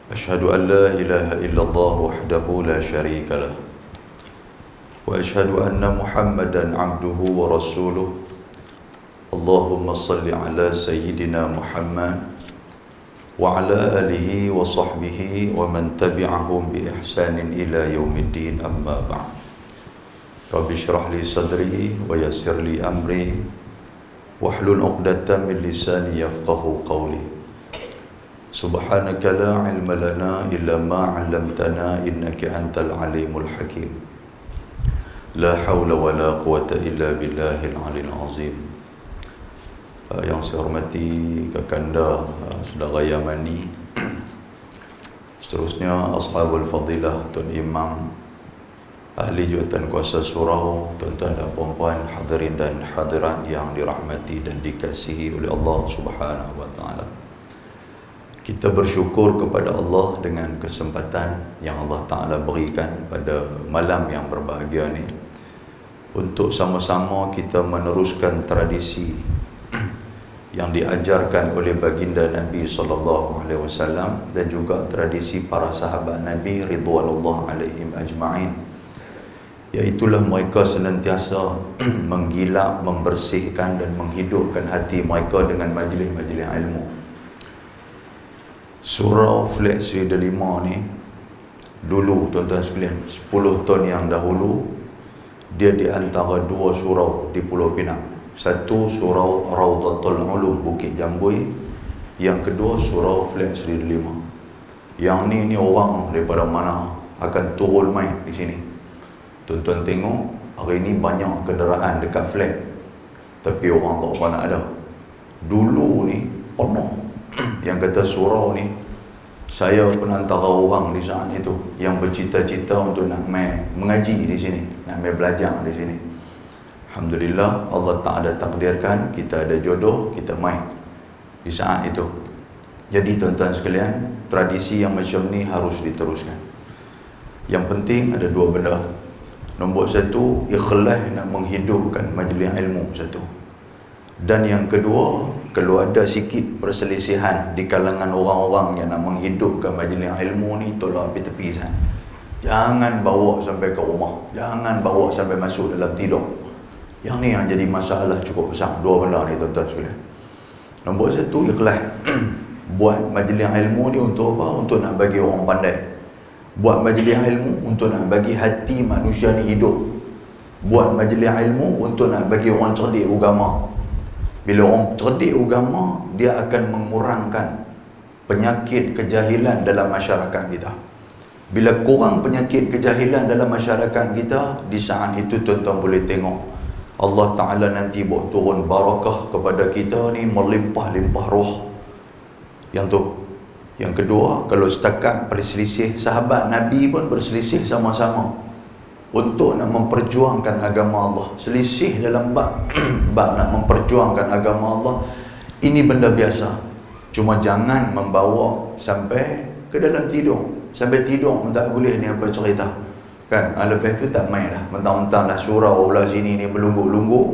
أشهد أن لا إله إلا الله وحده لا شريك له وأشهد أن محمدا عبده ورسوله اللهم صل على سيدنا محمد وعلى آله وصحبه ومن تبعهم بإحسان إلى يوم الدين أما بعد رب اشرح لي صدري ويسر لي أمري واحلل عقدة من لساني يفقه قولي سبحانك لا علم لنا إلا ما علمتنا إنك أنت العليم الحكيم لا حول ولا قوة إلا بالله العلي العظيم. Yang saya hormati Kakanda Saudara Yamani, seterusnya Ashabul Fadilah, Tuan Imam, Ahli Jawatan Kuasa Surau, tuan-tuan dan puan-puan, hadirin dan hadirat yang dirahmati dan dikasihi oleh Allah Subhanahu wa taala. Kita bersyukur kepada Allah dengan kesempatan yang Allah Ta'ala berikan pada malam yang berbahagia ni untuk sama-sama kita meneruskan tradisi yang diajarkan oleh baginda Nabi SAW dan juga tradisi para sahabat Nabi ridwanullah alaihim ajma'in, iaitulah mereka senantiasa menggilap, membersihkan dan menghidupkan hati mereka dengan majlis-majlis ilmu. Surau Flat Seri Delima ni dulu, tuan-tuan sekalian, 10 tahun yang dahulu, dia di antara 2 surau di Pulau Pinang. Satu surau Raudatul Ulum Bukit Jambui, yang kedua surau Flat Seri Delima. Yang ni orang daripada mana akan turun main di sini. Tuan-tuan tengok hari ni banyak kenderaan dekat flat, tapi orang tak pernah ada. Dulu ni penuh. Yang kata surau ni, saya pun antara orang di saat itu yang bercita-cita untuk nak mengaji di sini, nak belajar di sini. Alhamdulillah, Allah Ta'ala takdirkan kita ada jodoh, kita main di saat itu. Jadi tuan-tuan sekalian, tradisi yang macam ni harus diteruskan. Yang penting ada 2 benda. Nombor 1, ikhlas nak menghidupkan majlis ilmu satu. Dan yang kedua, kalau ada sikit perselisihan di kalangan orang-orang yang nak menghidupkan majlis ilmu ni, tolong api tepisan. Jangan bawa sampai ke rumah, jangan bawa sampai masuk dalam tidur. Yang ni yang jadi masalah cukup besar. 2 benda ni tuan-tuan sekalian. Nombor 1, ikhlas. Buat majlis ilmu ni untuk apa? Untuk nak bagi orang pandai. Buat majlis ilmu untuk nak bagi hati manusia ni hidup. Buat majlis ilmu untuk nak bagi orang cerdik agama. Bila orang cerdik agama, dia akan mengurangkan penyakit kejahilan dalam masyarakat kita. Bila kurang penyakit kejahilan dalam masyarakat kita, di saat itu tuan-tuan boleh tengok Allah Ta'ala nanti buat turun barakah kepada kita ni melimpah-limpah roh. Yang tu. Yang kedua, kalau setakat perselisih, sahabat Nabi pun berselisih sama-sama untuk nak memperjuangkan agama Allah. Selisih dalam bab nak memperjuangkan agama Allah, ini benda biasa. Cuma jangan membawa sampai ke dalam tidur. Sampai tidur pun tak boleh ni apa cerita. Kan? Lepas tu tak main dah. Mentang-mentang lah surau belah sini ni berlungguk-lungguk,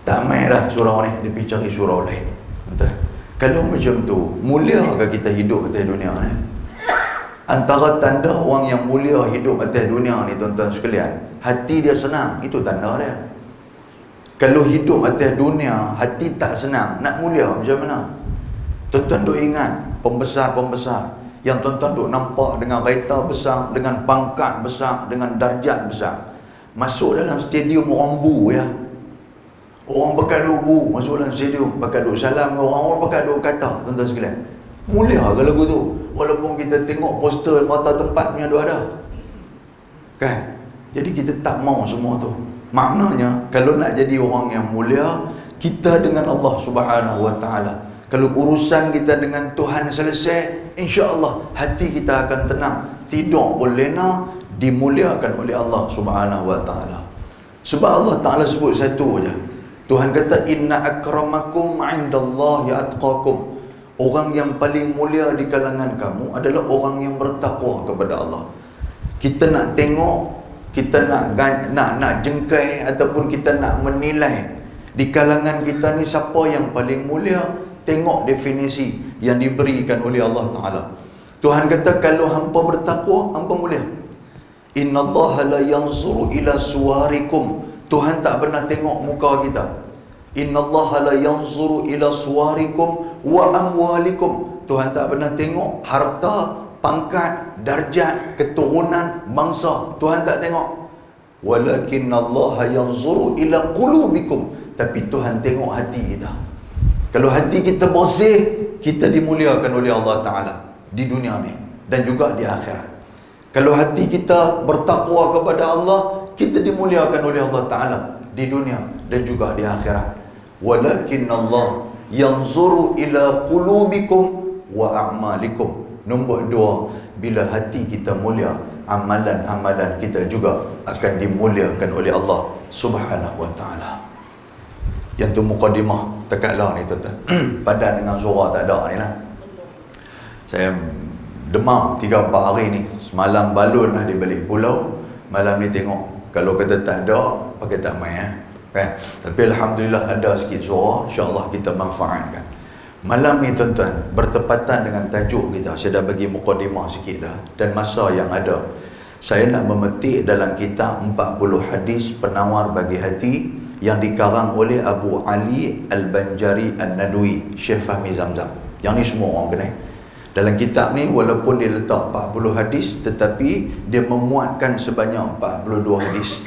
tak main dah surau ni, dia pergi cari surau lain. Betul? Kalau macam tu, muliakah kita hidup atas dunia ni? Antara tanda orang yang mulia hidup atas dunia ni, tuan-tuan sekalian, hati dia senang, itu tanda dia. Kalau hidup atas dunia, hati tak senang, nak mulia macam mana? Tuan-tuan duk ingat pembesar-pembesar yang tuan-tuan duk nampak dengan kereta besar, dengan pangkat besar, dengan darjat besar, masuk dalam stadium orang bu ya. Orang pakai duk bu, masuk dalam stadium, pakai duk salam ke orang pakai duk kata, tuan-tuan sekalian. Mulia ke lagu tu? Walaupun kita tengok poster mata tempat punya ada. Kan? Jadi kita tak mau semua tu. Maknanya, kalau nak jadi orang yang mulia, kita dengan Allah Subhanahu wa taala. Kalau urusan kita dengan Tuhan selesai, insya-Allah hati kita akan tenang. Tidur pun lena, dimuliakan oleh Allah Subhanahu wa taala. Sebab Allah Taala sebut satu aja. Tuhan kata, inna akramakum 'indallahi atqakum. Orang yang paling mulia di kalangan kamu adalah orang yang bertakwa kepada Allah. Kita nak tengok, kita nak jengkai ataupun kita nak menilai di kalangan kita ni siapa yang paling mulia, tengok definisi yang diberikan oleh Allah Ta'ala. Tuhan kata kalau hampa bertakwa, hampa mulia. Innallaha la yanzuru ila suwarikum. Tuhan tak pernah tengok muka kita. Innallaha la yanzuru ila suwarikum wa amwalikum. Tuhan tak pernah tengok harta, pangkat, darjat, keturunan, bangsa. Tuhan tak tengok. Walakinnallaha yanzuru ila qulubikum. Tapi Tuhan tengok hati kita. Kalau hati kita bersih, kita dimuliakan oleh Allah Ta'ala di dunia ni dan juga di akhirat. Kalau hati kita bertakwa kepada Allah, kita dimuliakan oleh Allah Ta'ala di dunia dan juga di akhirat. Walakinallah yanzuru ila qulubikum wa a'malikum. Nombor 2, bila hati kita mulia, amalan-amalan kita juga akan dimuliakan oleh Allah Subhanahu wa Ta'ala. Yang tu mukadimah tekaklah ni tuan-tuan. Padan dengan suara tak ada ni lah. Saya demam 3-4 hari ni. Semalam balon lah di balik pulau. Malam ni tengok. Kalau kata tak ada, pakai tak main kan? Tapi Alhamdulillah ada sikit suara. InsyaAllah kita manfaatkan. Malam ni tuan-tuan, bertepatan dengan tajuk kita. Saya dah bagi mukadimah sikit dah. Dan masa yang ada, saya nak memetik dalam kitab 40 hadis penawar bagi hati yang dikarang oleh Abu Ali Al-Banjari An-Nadwi, Syekh Fahmi Zamzam. Yang ni semua orang kenal. Dalam kitab ni walaupun dia letak 40 hadis, tetapi dia memuatkan sebanyak 42 hadis.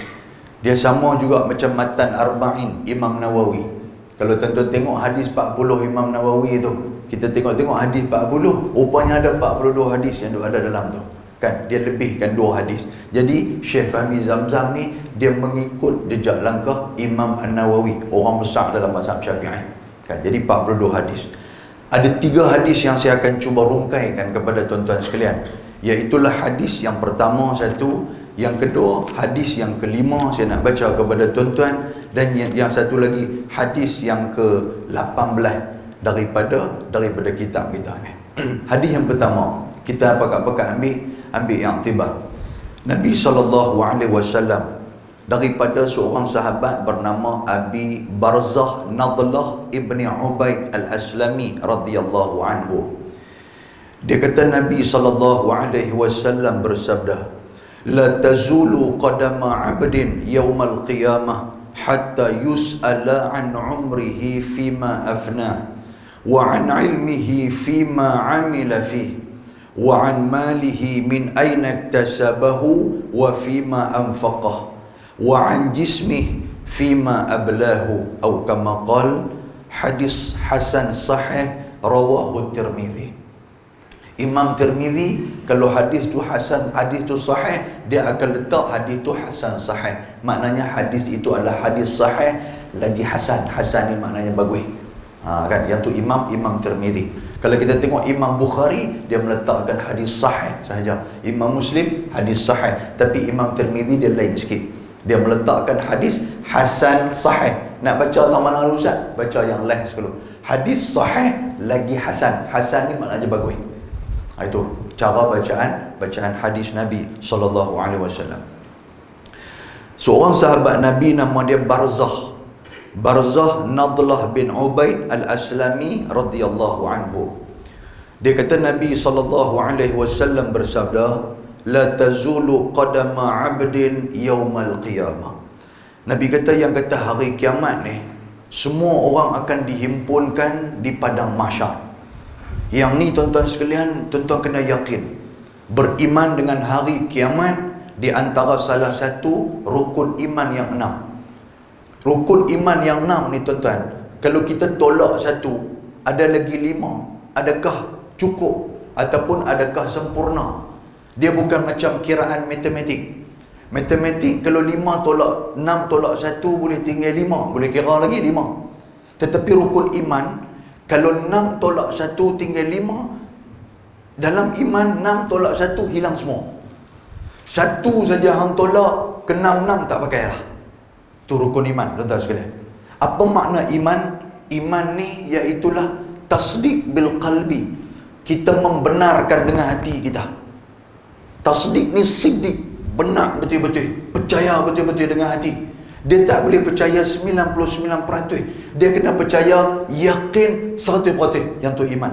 Dia sama juga macam Matan Arba'in Imam Nawawi. Kalau tuan-tuan tengok hadis 40 Imam Nawawi tu, kita tengok-tengok hadis 40, rupanya ada 42 hadis yang ada dalam tu. Kan dia lebihkan 2 hadis. Jadi Syekh Fahmi Zamzam ni dia mengikut jejak langkah Imam An-Nawawi, orang besar dalam mazhab Syafi'i. Kan jadi 42 hadis. Ada 3 hadis yang saya akan cuba rungkaikan kepada tuan-tuan sekalian. Iaitulah hadis yang pertama satu, yang kedua hadis yang kelima saya nak baca kepada tuan-tuan, dan yang satu lagi hadis yang ke-18 daripada kitab kita ni. Hadis yang pertama, kita pakat-pakat ambil yang tibar. Nabi SAW daripada seorang sahabat bernama Abi Barzah Nadlah ibni Ubaid al-Aslami radhiyallahu anhu. Dia kata Nabi SAW bersabda, la tazulu qadama 'abdin yaumal qiyamah hatta yus'ala an umrihi fima afna wa an ilmihi fima 'amila fihi wa an malihi min aina iktasabahu wa fima anfaqah wa an jismihi fima ablahu atau kama qala. Hadis hasan sahih rawahu Tirmizi. Imam Tirmizi kalau hadis tu hasan, hadis tu sahih, dia akan letak hadis tu hasan sahih. Maknanya hadis itu adalah hadis sahih lagi hasan. Hasan ni maknanya bagus. Kan yang tu Imam Tirmizi. Kalau kita tengok Imam Bukhari, dia meletakkan hadis sahih sahaja. Imam Muslim hadis sahih, tapi Imam Tirmizi dia lain sikit. Dia meletakkan hadis hasan sahih. Nak baca atau mana Ustaz? Baca yang last dulu. Hadis sahih lagi hasan. Hasan ni maknanya bagus. Itu cara bacaan hadis Nabi SAW. Seorang sahabat Nabi nama dia Barzah Nadlah bin Ubaid al-Aslami radhiyallahu anhu. Dia kata Nabi SAW bersabda, la tazulu qadama 'abdin yaumal qiyamah. Nabi kata yang kata hari kiamat ni, semua orang akan dihimpunkan di padang mahsyar. Yang ni tuan-tuan sekalian, tuan-tuan kena yakin. Beriman dengan hari kiamat di antara salah satu rukun iman yang 6. Rukun iman yang 6 ni tuan-tuan, kalau kita tolak satu, ada lagi 5. Adakah cukup ataupun adakah sempurna? Dia bukan macam kiraan matematik. Matematik kalau 5 tolak 6 tolak 1 boleh tinggal 5, boleh kira lagi 5. Tetapi rukun iman, kalau 6 tolak 1 tinggal 5, dalam iman 6 tolak 1 hilang semua. Satu saja hang tolak, kena 6 tak pakai lah. Itu rukun iman, tuan-tuan sekalian. Apa makna iman? Iman ni iaitulah tasdik bil qalbi. Kita membenarkan dengan hati kita. Tasdik ni siddiq, benar betul-betul, percaya betul-betul dengan hati. Dia tak boleh percaya 99%. Dia kena percaya yakin 100%. Yang tu iman.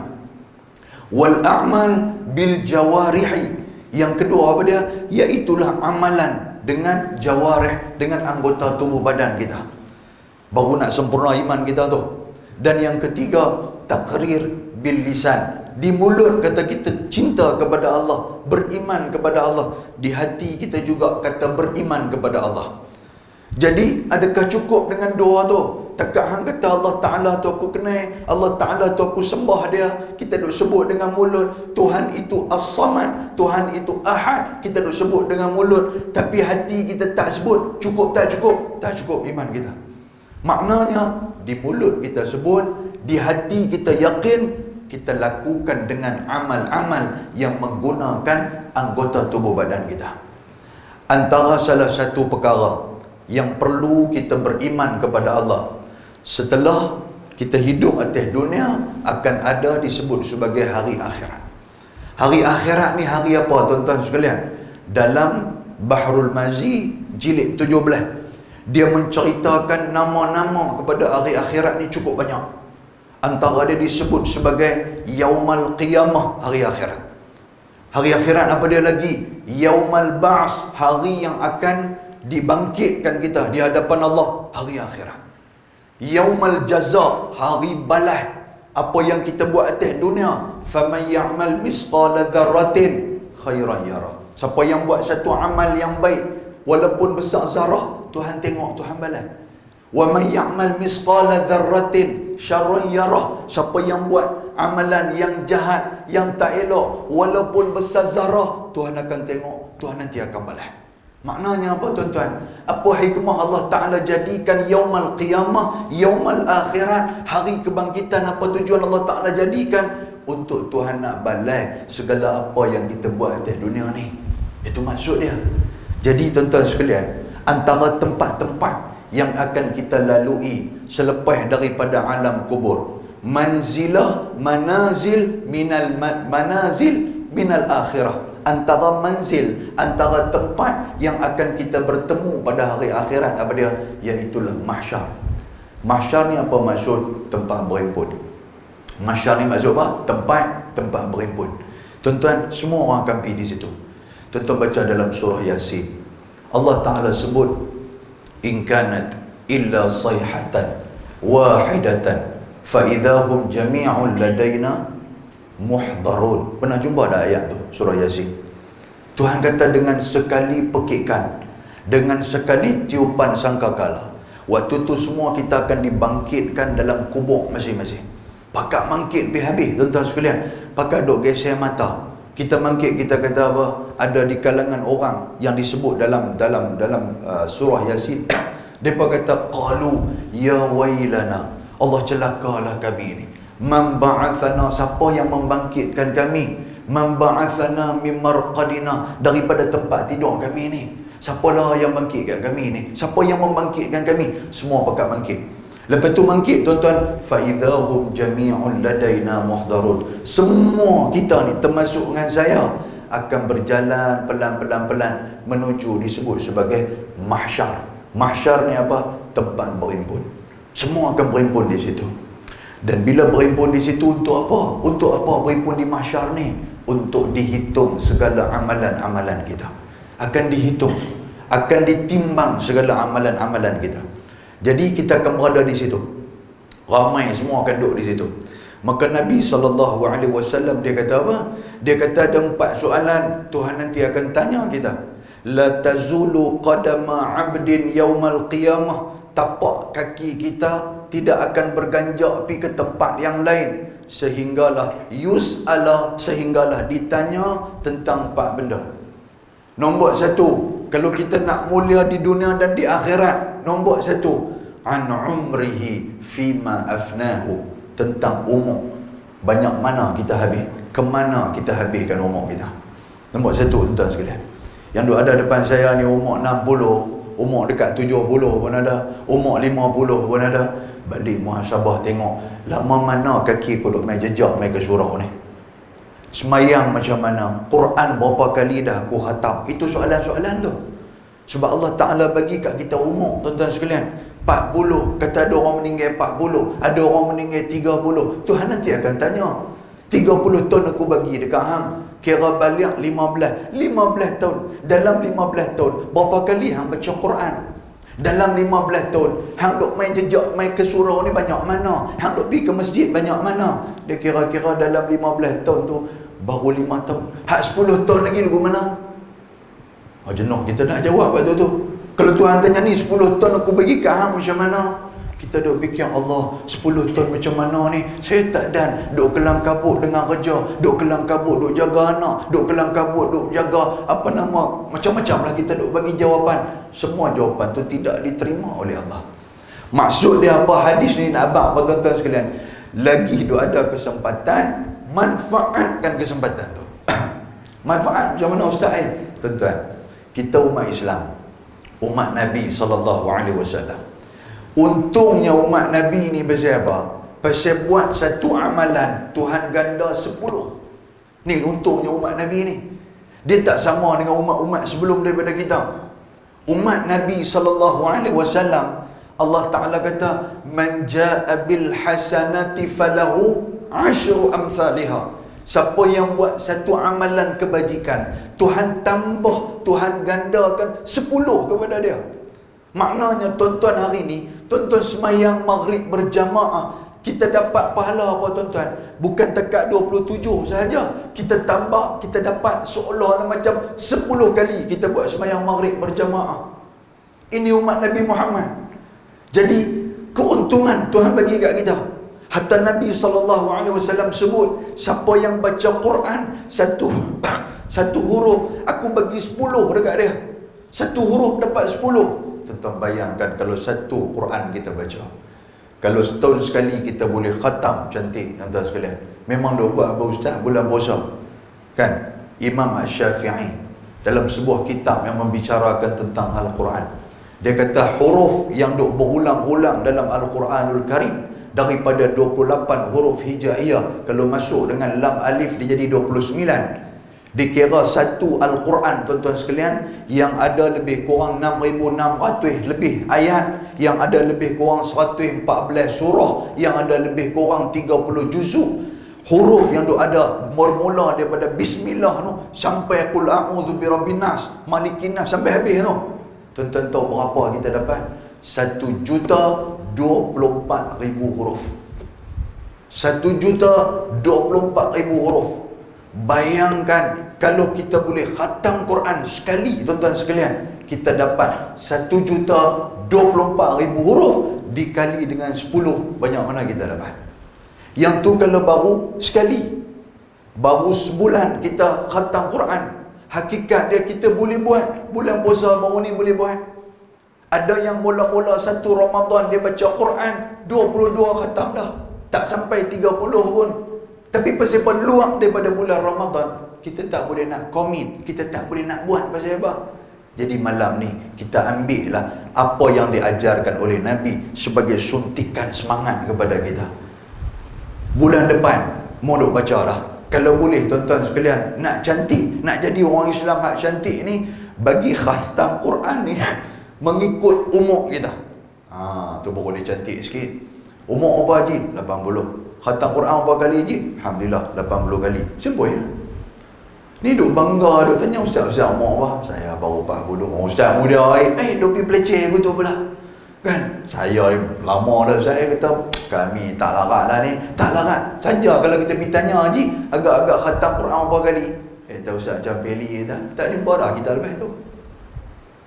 Wal a'mal bil jawarihi. Yang kedua apa dia? Iaitulah amalan dengan jawarih, dengan anggota tubuh badan kita. Baru nak sempurna iman kita tu. Dan yang ketiga, takrir bil lisan. Di mulut kata kita cinta kepada Allah, beriman kepada Allah. Di hati kita juga kata beriman kepada Allah. Jadi adakah cukup dengan doa tu? Takkan hang kata Allah Ta'ala tu aku kenal, Allah Ta'ala tu aku sembah dia, kita duk sebut dengan mulut Tuhan itu As-Samad, Tuhan itu Ahad, kita duk sebut dengan mulut, tapi hati kita tak sebut. Cukup tak cukup? Tak cukup iman kita. Maknanya di mulut kita sebut, di hati kita yakin, kita lakukan dengan amal-amal yang menggunakan anggota tubuh badan kita. Antara salah satu perkara yang perlu kita beriman kepada Allah, setelah kita hidup atas dunia, akan ada disebut sebagai hari akhirat. Hari akhirat ni hari apa tuan-tuan sekalian? Dalam Bahrul Mazi jilid 17, dia menceritakan nama-nama kepada hari akhirat ni cukup banyak. Antara dia disebut sebagai Yaumal Qiyamah, hari akhirat. Hari akhirat apa dia lagi? Yaumal Ba'as, hari yang akan dibangkitkan kita di hadapan Allah, hari akhirat. Yaumal Jaza, hari balas apa yang kita buat atas dunia. Faman ya'mal misqala dzarratin khairan yara. Siapa yang buat satu amal yang baik, walaupun besar zarah, Tuhan tengok, Tuhan balas. Wa man ya'mal misqala dzarratin syarran yarah. Siapa yang buat amalan yang jahat, yang tak elok, walaupun besar zarah, Tuhan akan tengok, Tuhan nanti akan balas. Maknanya apa tuan-tuan? Apa hikmah Allah Ta'ala jadikan Yaumal Qiyamah, Yaumal Akhirat, hari kebangkitan? Apa tujuan Allah Ta'ala jadikan? Untuk Tuhan nak balas segala apa yang kita buat atas dunia ni. Itu maksud dia. Jadi tuan-tuan sekalian, antara tempat-tempat yang akan kita lalui selepas daripada alam kubur, manzilah manazil minal akhirah. Antara manzil, antara tempat yang akan kita bertemu pada hari akhirat, apa dia? Iaitulah mahsyar. Mahsyar ni apa maksud? Tempat berhimpun. Mahsyar ni maksud apa? Tempat berhimpun. Tuan-tuan, semua orang akan pergi di situ. Tuan-tuan baca dalam surah Yasin, Allah Ta'ala sebut, in kanat illa sayhatan wahidatan fa idahum jami'un ladaina muhdarun. Pernah jumpa dah ayat tu, surah Yasin. Tuhan kata dengan sekali pekikan, dengan sekali tiupan sangkakala, waktu tu semua kita akan dibangkitkan dalam kubur masing-masing. Pakat mangkit pergi habis tuan-tuan sekalian. Pakat duk geser mata. Kita mangkit, kita kata apa? Ada di kalangan orang yang disebut dalam surah Yasin, mereka kata qalu ya wailana, Allah celakalah kami ni. Man ba'athana, siapa yang membangkitkan kami? Man ba'athana min marqadina, daripada tempat tidur kami ni. Siapalah yang bangkitkan kami ni? Siapa yang membangkitkan kami? Semua pakat bangkit. Lepas tu bangkit tuan-tuan, fa idahum jami'un ladaina muhdarun. Semua kita ni termasuk dengan saya akan berjalan pelan-pelan menuju disebut sebagai mahsyar. Mahsyar ni apa? Tempat berhimpun. Semua akan berhimpun di situ. Dan bila berhimpun di situ untuk apa? Untuk apa berhimpun di mahsyar ni? Untuk dihitung segala amalan-amalan kita. Akan dihitung, akan ditimbang segala amalan-amalan kita. Jadi kita akan berada di situ. Ramai semua akan duduk di situ. Maka Nabi SAW dia kata apa? Dia kata ada 4 soalan Tuhan nanti akan tanya kita. La tazulu qadama 'abdin yaumal qiyamah. Tapak kaki kita tidak akan berganjak pergi ke tempat yang lain sehinggalah yus'ala, sehinggalah ditanya tentang 4 benda. Nombor 1, kalau kita nak mulia di dunia dan di akhirat, nombor 1, an umrihi fima afnahu, tentang umur. Banyak mana kita habis, ke mana kita habiskan umur kita. Nombor 1 tuan-tuan sekalian. Yang ada depan saya ni umur 60, umur dekat 70 pun ada, umur 50 pun ada. Balik muhasabah tengok, lama mana kaki aku duk main jejak main ke surau ni. Semayang macam mana, Quran berapa kali dah aku khatam. Itu soalan-soalan tu. Sebab Allah Ta'ala bagi kat kita umur tuan-tuan sekalian 40, kata ada orang meninggal 40, ada orang meninggal 30. Tuhan nanti akan tanya. 30 tahun aku bagi dekat hang. Kira balik 15 tahun. Dalam 15 tahun berapa kali hang baca Quran? Dalam 15 tahun hang duk main jejak, main ke surau ni banyak mana? Hang duk pergi ke masjid banyak mana? Dia kira-kira dalam 15 tahun tu baru 5 tahun. Hak 10 tahun lagi lagu mana? Jenuh kita nak jawab waktu tu. Kalau Tuhan tanya ni 10 tahun aku bagi kat hang macam mana? Kita duk fikir Allah 10 tahun macam mana ni? Saya tak dan duk kelam kabut dengan kerja, duk kelam kabut duk jaga anak, duk kelam kabut duk jaga apa nama, macam-macam lah kita duk bagi jawapan. Semua jawapan tu tidak diterima oleh Allah. Maksud dia apa hadis ni nak abang tuan-tuan sekalian? Lagi duk ada kesempatan, manfaatkan kesempatan tu. Manfaat macam mana ustaz? Tuan-tuan, kita umat Islam, umat Nabi SAW. Untungnya umat Nabi ni pasal apa? Pasal buat satu amalan Tuhan ganda 10. Ni untungnya umat Nabi ni. Dia tak sama dengan umat-umat sebelum daripada kita. Umat Nabi SAW, Allah Ta'ala kata, man ja'a bil hasanati falahu 10 amthaliha. Siapa yang buat satu amalan kebajikan, Tuhan tambah, Tuhan gandakan 10 kepada dia. Maknanya tuan-tuan hari ni, tuan-tuan semayang maghrib berjamaah, kita dapat pahala apa tuan-tuan? Bukan dekat 27 sahaja. Kita tambah, kita dapat seolah-olah macam 10 kali kita buat semayang maghrib berjamaah. Ini umat Nabi Muhammad. Jadi keuntungan Tuhan bagi kat kita. Hatta Nabi SAW sebut, siapa yang baca Quran satu huruf, aku bagi 10 dekat dia. Satu huruf dapat 10. Tuan-tuan bayangkan kalau satu Quran kita baca, kalau setahun sekali kita boleh khatam cantik, tuan-tuan sekalian. Memang dia buat apa ustaz? Bulan puasa kan? Imam Asy-Syafi'i dalam sebuah kitab yang membicarakan tentang Al-Quran, dia kata huruf yang duk berulang-ulang dalam Al-Quranul Karim daripada 28 huruf hijaiyah, kalau masuk dengan lam alif dia jadi 29. Dikira satu Al-Quran tuan-tuan sekalian yang ada lebih kurang 6,600 lebih ayat, yang ada lebih kurang 114 surah, yang ada lebih kurang 30 juzuk. Huruf yang ada mula daripada bismillah tu sampai qul a'udzu birabbin nas, malikin nas sampai habis tu. Tuan-tuan tahu berapa kita dapat? 1,024,000 huruf. 1,024,000 huruf. Bayangkan kalau kita boleh khatam Quran sekali tuan-tuan sekalian, kita dapat 1,024,000 huruf dikali dengan 10, banyak mana kita dapat? Yang tu kalau baru sekali, baru sebulan kita khatam Quran. Hakikat dia kita boleh buat. Bulan puasa baru ni boleh buat. Ada yang mula-mula satu Ramadan dia baca Quran 22 khatam dah, tak sampai 30 pun. Tapi pasal peluang daripada bulan Ramadan, kita tak boleh nak komit, kita tak boleh nak buat pasal apa? Jadi malam ni kita ambil lah apa yang diajarkan oleh Nabi sebagai suntikan semangat kepada kita. Bulan depan mau duk baca dah. Kalau boleh tuan-tuan sekalian, nak cantik, nak jadi orang Islam hak cantik ni, bagi khatam Quran ni mengikut umur kita. Tu baru dia cantik sikit. Umur apa haji? 80. Khatam Quran berapa kali je? Alhamdulillah 80 kali. Simple ya. Ni duk bangga, duk tanya ustaz umur apa? Saya baru 40. Oh, ustaz muda duk pergi peleceh gitu pula. Kan? Saya lama dah saya kata kami tak larat lah ni. Tak larat. Saja kalau kita pergi tanya haji, agak-agak khatam Quran berapa kali? Tak ustaz macam peli tak jumpa dah kita lepas tu.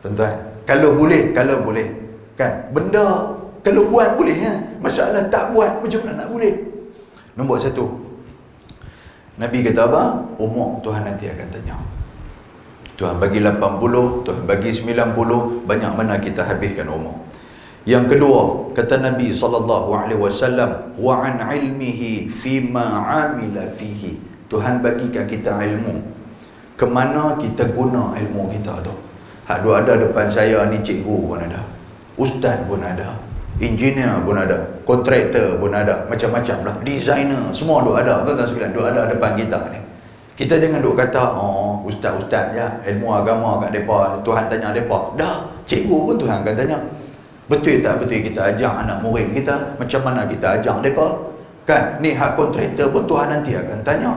Tuan-tuan, kalau boleh kan? Benda kalau buat boleh ya. Masalah tak buat macam mana nak boleh? Nombor 1, Nabi kata apa? Umur Tuhan nanti akan tanya. Tuhan bagi 80, Tuhan bagi 90, banyak mana kita habiskan umur. Yang kedua, kata Nabi SAW, wa an ilmihi fima amila fihi. Tuhan bagi kat kita ilmu, kemana kita guna ilmu kita tu. Hak dua ada depan saya ni, cikgu pun ada, ustaz pun ada, engineer pun ada, kontraktor pun ada, macam-macam lah, designer, semua duk ada, tuan-tuan sekalian, duk ada depan kita ni. Kita jangan duk kata, oh ustaz-ustaz je, ilmu agama kat mereka, Tuhan tanya mereka. Dah, cikgu pun Tuhan akan tanya. Betul tak betul kita ajak anak murid kita, macam mana kita ajak mereka? Kan, ni hak kontraktor pun Tuhan nanti akan tanya.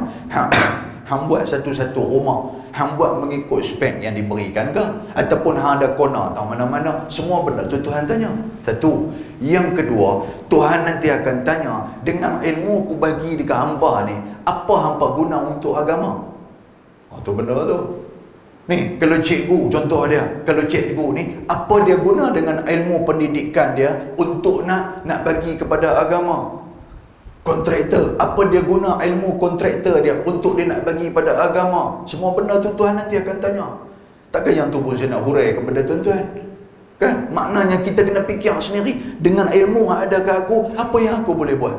Hang buat satu-satu rumah, hang buat mengikut spek yang diberikan ke? Ataupun hang ada kona atau mana-mana? Semua benda tu Tuhan tanya. Satu. Yang kedua, Tuhan nanti akan tanya, dengan ilmu aku bagi dekat hamba ni, apa hangpa guna untuk agama? Tu benda tu. Ni, kalau cikgu, contoh dia, kalau cikgu ni, apa dia guna dengan ilmu pendidikan dia untuk nak bagi kepada agama? Kontraktor, apa dia guna ilmu kontraktor dia untuk dia nak bagi pada agama? Semua benda tu Tuhan nanti akan tanya. Takkan yang tu pun saya nak hurai kepada tuan-tuan. Kan? Maknanya kita kena fikir sendiri, dengan ilmu yang ada kat aku, apa yang aku boleh buat?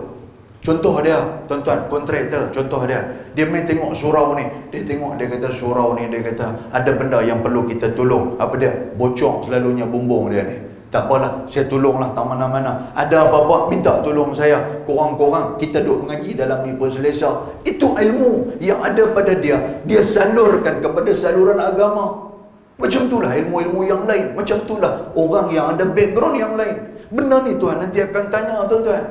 Contoh dia, tuan-tuan, kontraktor, contoh dia main tengok surau ni, dia kata surau ni, dia kata ada benda yang perlu kita tolong. Apa dia? Bocor selalunya bumbung dia ni. Tak apalah, saya tolonglah tak mana-mana. Ada apa-apa, minta tolong saya. Korang-korang, kita duduk mengaji dalam ni pun selesa. Itu ilmu yang ada pada dia. Dia salurkan kepada saluran agama. Macam itulah ilmu-ilmu yang lain. Macam itulah orang yang ada background yang lain. Benda ni Tuhan nanti akan tanya, tuan-tuan.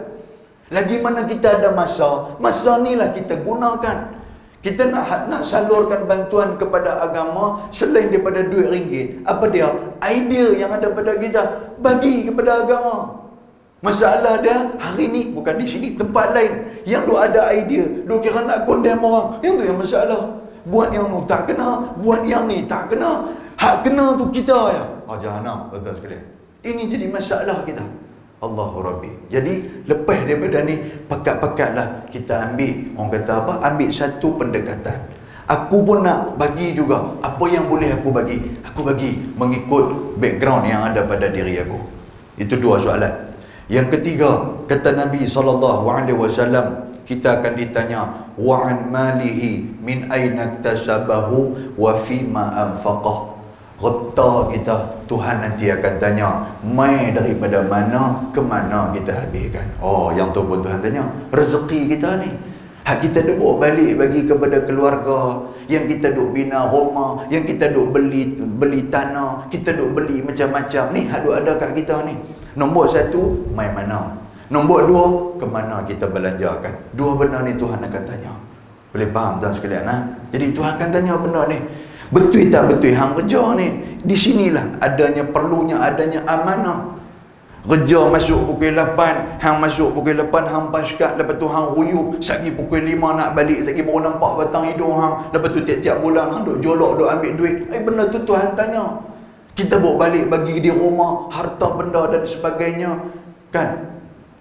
Lagi mana kita ada masa ni lah kita gunakan. Kita nak salurkan bantuan kepada agama selain daripada duit ringgit. Apa dia? Idea yang ada pada kita, bagi kepada agama. Masalah dia hari ni bukan di sini, tempat lain. Yang duk ada idea, duk kira nak condemn orang. Yang tu yang masalah. Buat yang tu tak kena, buat yang ni tak kena. Hak kena tu kita ya. Jahanam, betul sekalian. Ini jadi masalah kita. Allahu Rabbi. Jadi lepas daripada ni, pekat-pekatlah kita ambil, orang kata apa, ambil satu pendekatan. Aku pun nak bagi juga. Apa yang boleh aku bagi, aku bagi mengikut background yang ada pada diri aku. Itu dua soalan. Yang ketiga, kata Nabi SAW, kita akan ditanya, wa an malihi min aina iktasabahu wa fima anfaqah. Harta kita, Tuhan nanti akan tanya, mai daripada mana ke mana kita habiskan. Yang tu pun Tuhan tanya. Rezeki kita ni, hak kita duk bawa balik bagi kepada keluarga, yang kita duk bina rumah, yang kita duk beli tanah, kita duk beli macam-macam. Ni hak duk ada kat kita ni. Nombor satu, mai mana? Nombor dua, ke mana kita belanjakan? Dua benda ni Tuhan akan tanya. Boleh faham tuan sekalian? Jadi Tuhan akan tanya benda ni. Betul tak betul hang kerja ni? Di sinilah adanya perlunya adanya amanah. Kerja masuk pukul 8, hang masuk pukul 8, hang paskat, lepas tu hang ruyuk, sagi pukul 5 nak balik, sagi baru nampak batang hidung hang, lepas tu tiap-tiap bulan hang duk jolok, duk ambil duit. Benda tu Tuhan tanya. Kita bawa balik bagi di rumah, harta benda dan sebagainya. Kan?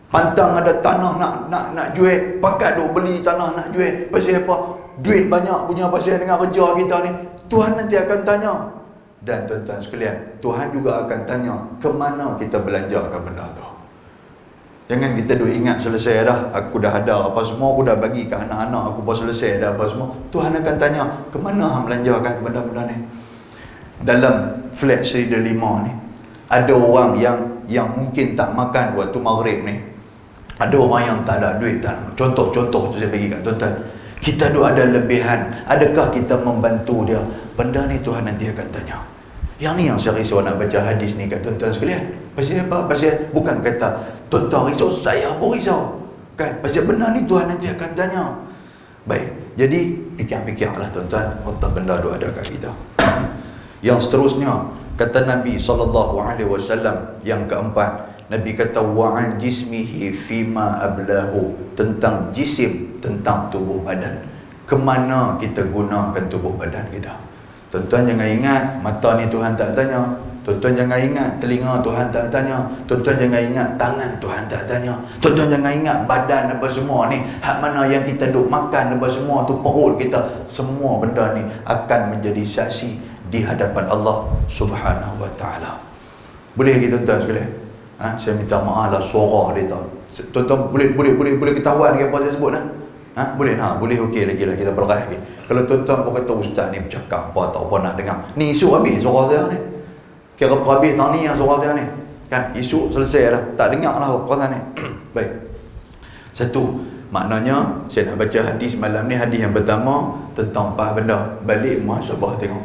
Pantang ada tanah nak jual, pakat duk beli tanah nak jual. Pasal apa? Duit banyak punya pasal dengan kerja kita ni. Tuhan nanti akan tanya. Dan tuan-tuan sekalian, Tuhan juga akan tanya ke mana kita belanjakan benda tu. Jangan kita duk ingat selesai dah, aku dah ada apa semua, aku dah bagi ke anak-anak aku pun selesai dah apa semua. Tuhan akan tanya, ke mana hang belanjakan benda-benda ni. Dalam flat Seri Delima ni, ada orang yang mungkin tak makan waktu maghrib ni. Ada orang yang tak ada duit. Contoh tu saya bagi kat tuan-tuan. Kita ada lebihan, adakah kita membantu dia? Benda ni Tuhan nanti akan tanya. Yang ni yang saya risau nak baca hadis ni kat tuan-tuan sekalian. Pasal apa? Pasal bukan kata tuan-tuan risau, saya pun risau. Kan? Pasal benda ni Tuhan nanti akan tanya. Baik, jadi fikir-fikirlah tuan-tuan, harta benda tu ada kat kita. Yang seterusnya, kata Nabi SAW, yang keempat, Nabi kata wa'an jismihi fima ablahu, tentang jisim, tentang tubuh badan. Kemana kita gunakan tubuh badan kita? Tuan-tuan jangan ingat mata ni Tuhan tak tanya. Tuan-tuan jangan ingat telinga Tuhan tak tanya. Tuan-tuan jangan ingat tangan Tuhan tak tanya. Tuan-tuan jangan ingat badan apa semua ni, hak mana yang kita duk makan apa semua tu, perut kita, semua benda ni akan menjadi saksi di hadapan Allah Subhanahu wa taala. Boleh lagi tuan-tuan sekalian? Saya minta maaf lah suara dia tahu. Tuan-tuan boleh ketahuan ke apa saya sebut lah? Boleh boleh okey lagi lah, kita berat lagi. Kalau tuan-tuan pun kata ustaz ni bercakap apa tak apa nak dengar. Ni isu habis suara saya ni. Kira apa habis tahun ni yang suara saya ni. Kan isu selesai dah, tak dengar lah suara ni. Baik. Satu, maknanya saya nak baca hadis malam ni, hadis yang pertama tentang 4 benda. Balik muhasabah tengok.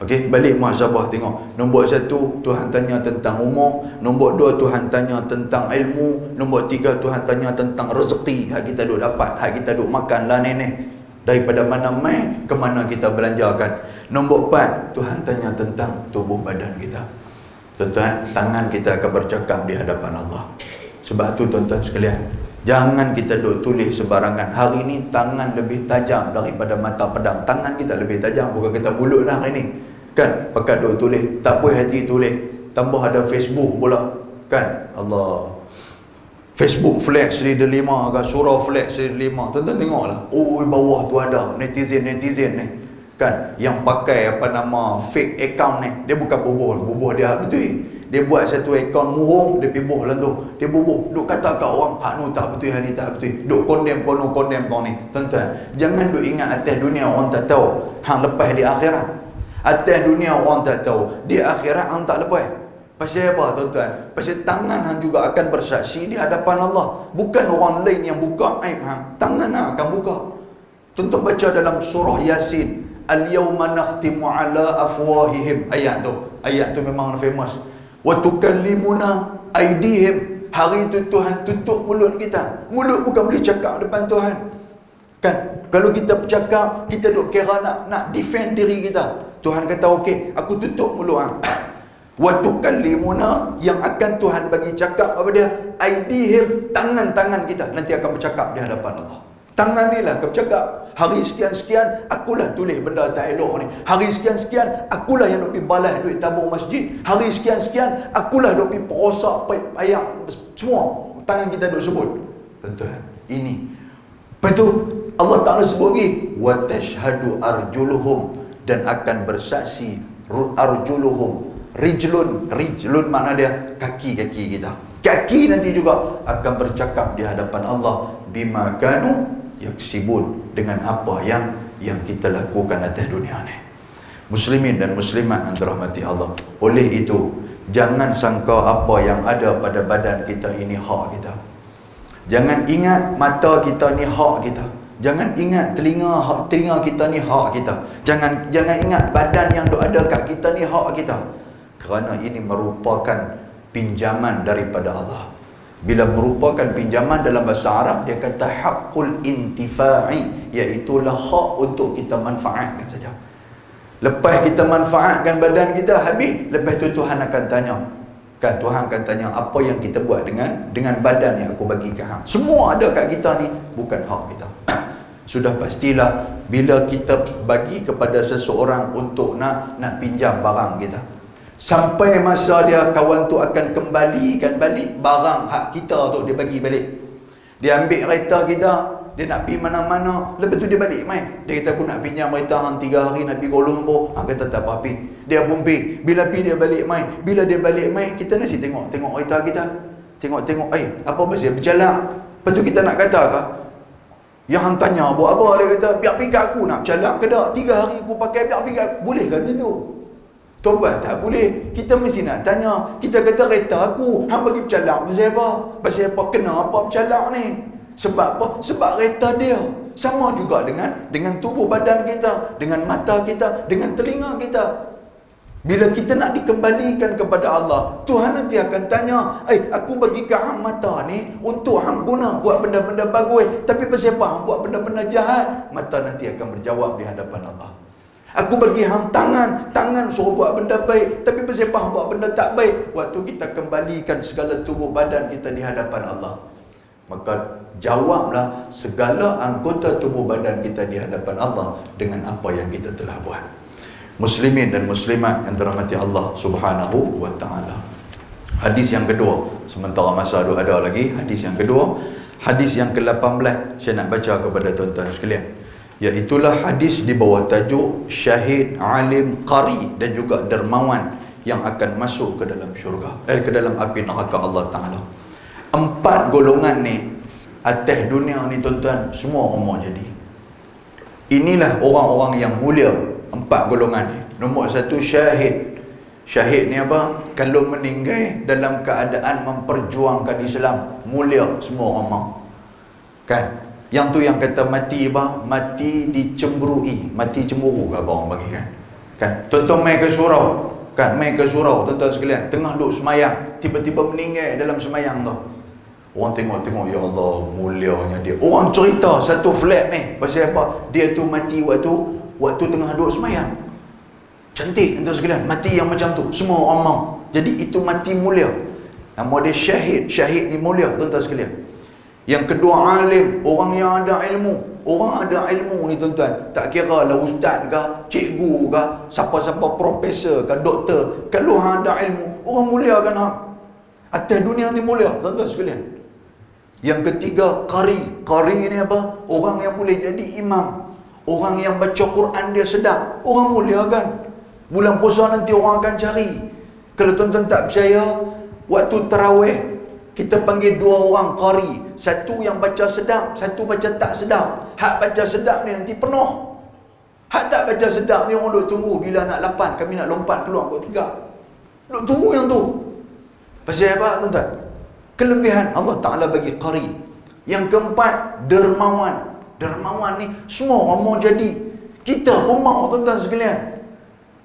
Okey, balik muhasabah tengok. Nombor 1, Tuhan tanya tentang umur. Nombor 2, Tuhan tanya tentang ilmu. Nombor 3, Tuhan tanya tentang rezeki. Hak kita duk dapat, hak kita duk makan lah nenek. Daripada mana mai ke mana kita belanjakan. Nombor 4, Tuhan tanya tentang tubuh badan kita. Tuan-tuan, tangan kita akan bercakap di hadapan Allah. Sebab tu tuan-tuan sekalian, jangan kita duk tulis sebarangan. Hari ni tangan lebih tajam daripada mata pedang. Tangan kita lebih tajam, bukan kita mulut lah hari ni. Kan, pakat duk tulis, tak puas hati tulis. Tambah ada Facebook pula. Kan, Allah. Facebook flash Rida 5 ke, surah flash Rida 5. Tuan-tuan tengoklah. Oh, bawah tu ada netizen-netizen ni. Kan, yang pakai apa nama fake account ni. Dia bukan bubuh dia betul. Dia buat satu akaun murung, dia pergi bubuh lah tu. Dia bubuh, duk kata kat orang, hak nu tak betul, hak ni tak betul. Duk condemn kau ni. Tuan-tuan, jangan duk ingat atas dunia orang tak tahu, hang lepas di akhirat. Atas dunia orang tak tahu, di akhirat hang tak lepas. Pasal apa tuan-tuan? Pasal tangan hang juga akan bersaksi di hadapan Allah. Bukan orang lain yang buka aib hang, tangan hang akan buka. Tuan-tuan baca dalam surah Yasin, al-yawma nakhtimu ala afwahihim. Ayat tu memang famous. Wa tukallimuna aydihim. Hari itu Tuhan tutup mulut kita. Mulut bukan boleh cakap depan Tuhan. Kan, kalau kita bercakap, kita duk kira nak defend diri kita. Tuhan kata okey, aku tutup mulut hang. Wa tukallimuna, yang akan Tuhan bagi cakap apa dia? Aydihim, tangan-tangan kita nanti akan bercakap di hadapan Allah. Tangan ni lah akan bercakap. Hari sekian-sekian akulah tulis benda tak elok ni. Hari sekian-sekian akulah yang duk pergi balas duit tabung masjid. Hari sekian-sekian akulah duk pergi perosak ayam semua. Tangan kita duk sebut. Tuan-tuan, ini. Lepas tu Allah Ta'ala sebut lagi, wa tashhadu arjuluhum, dan akan bersaksi arjuluhum. Rijlun makna dia kaki-kaki kita. Kaki nanti juga akan bercakap di hadapan Allah, bima kanu yaksibun, dengan apa yang kita lakukan atas dunia ni. Muslimin dan muslimat yang dirahmati Allah, oleh itu jangan sangka apa yang ada pada badan kita ini hak kita. Jangan ingat mata kita ni hak kita. Jangan ingat telinga kita ni hak kita. Jangan ingat badan yang ada kat kita ni hak kita. Kerana ini merupakan pinjaman daripada Allah. Bila merupakan pinjaman dalam bahasa Arab, dia kata haqqul intifa'i, iaitulah hak untuk kita manfaatkan saja. Lepas kita manfaatkan badan kita habis, lepas tu Tuhan akan tanya. Kan, Tuhan akan tanya apa yang kita buat dengan badan yang aku bagi ke hang. Semua ada kat kita ni bukan hak kita. Sudah pastilah bila kita bagi kepada seseorang untuk nak pinjam barang kita, sampai masa dia kawan tu akan kembalikan balik barang hak kita tu, dia bagi balik. Dia ambil kereta kita, dia nak pergi mana-mana, lepas tu dia balik main. Dia kata aku nak pinjam kereta hang 3 hari nak pergi Kuala Lumpur. Hang kata tak apa, pergi. Dia pun pergi. Bila pergi dia balik main. Bila dia balik main, kita nasi tengok kereta kita. Tengok, apa pasal berjalan. Lepas tu kita nak kata ke? Yang hang tanya buat apa? Dia kata, biar pergi kat aku nak berjalan ke tak? 3 hari aku pakai, biar pergi kat aku. Boleh kan macam tu? Tobat tak boleh. Kita mesti nak tanya. Kita kata kereta aku, hang bagi bercalak pasal apa? Pasal apa? Kenapa bercalak ni? Sebab apa? Sebab kereta dia. Sama juga dengan tubuh badan kita, dengan mata kita, dengan telinga kita. Bila kita nak dikembalikan kepada Allah, Tuhan nanti akan tanya, aku bagi ke hang mata ni untuk hang guna buat benda-benda bagus, tapi pasal apa hang buat benda-benda jahat? Mata nanti akan berjawab di hadapan Allah. Aku bagi hang tangan suruh buat benda baik, tapi pasal apa hang buat benda tak baik? Waktu kita kembalikan segala tubuh badan kita di hadapan Allah, maka jawablah segala anggota tubuh badan kita di hadapan Allah dengan apa yang kita telah buat. Muslimin dan muslimat yang dirahmati Allah Subhanahu wa taala. Hadis yang kedua, sementara masa ada lagi, hadis yang kedua, hadis yang ke-18 saya nak baca kepada tuan-tuan sekalian. Iaitulah hadis di bawah tajuk syahid, alim, qari dan juga dermawan yang akan masuk ke dalam syurga, ke dalam api neraka Allah Taala. 4 golongan ni atas dunia ni tuan-tuan, semua umur jadi. Inilah orang-orang yang mulia, 4 golongan ni. Nombor 1 syahid. Syahid ni apa? Kalau meninggal dalam keadaan memperjuangkan Islam, mulia, semua orang mahu. Kan? Yang tu yang kata mati apa? Mati dicemburui. Mati cemburu ke apa orang bagi kan? Kan, tuan-tuan main ke surau. Kan, main ke surau, tuan-tuan sekalian. Tengah duduk semayang, tiba-tiba meninggal dalam semayang tu. Orang tengok-tengok, ya Allah, mulianya dia. Orang cerita satu flat ni. Pasal apa? Dia tu mati waktu tengah duduk semayang. Cantik, tuan-tuan sekalian. Mati yang macam tu. Semua orang mau. Jadi itu mati mulia. Nama dia syahid. Syahid ni mulia, tuan-tuan sekalian. Yang kedua, alim. Orang yang ada ilmu. Orang ada ilmu ni tuan-tuan, tak kira lah ustaz ke, cikgu ke, siapa-siapa profesor ke, doktor. Kalau hang ada ilmu, orang mulia kan hang. Atas dunia ni mulia, tuan-tuan sekalian. Yang ketiga, qari. Qari ni apa? Orang yang boleh jadi imam. Orang yang baca Quran dia sedap. Orang mulia kan. Bulan puasa nanti orang akan cari. Kalau tuan-tuan tak percaya, waktu tarawih, kita panggil dua orang qari. Satu yang baca sedap, satu baca tak sedap. Hak baca sedap ni nanti penuh. Hak tak baca sedap ni orang duk tunggu bila nak lapan, kami nak lompat keluar kot 3. Duk tunggu yang tu. Pasal apa tuan-tuan? Kelebihan Allah Ta'ala bagi qari. Yang keempat, dermawan. Dermawan ni semua orang mau jadi. Kita pun mau tuan-tuan sekalian.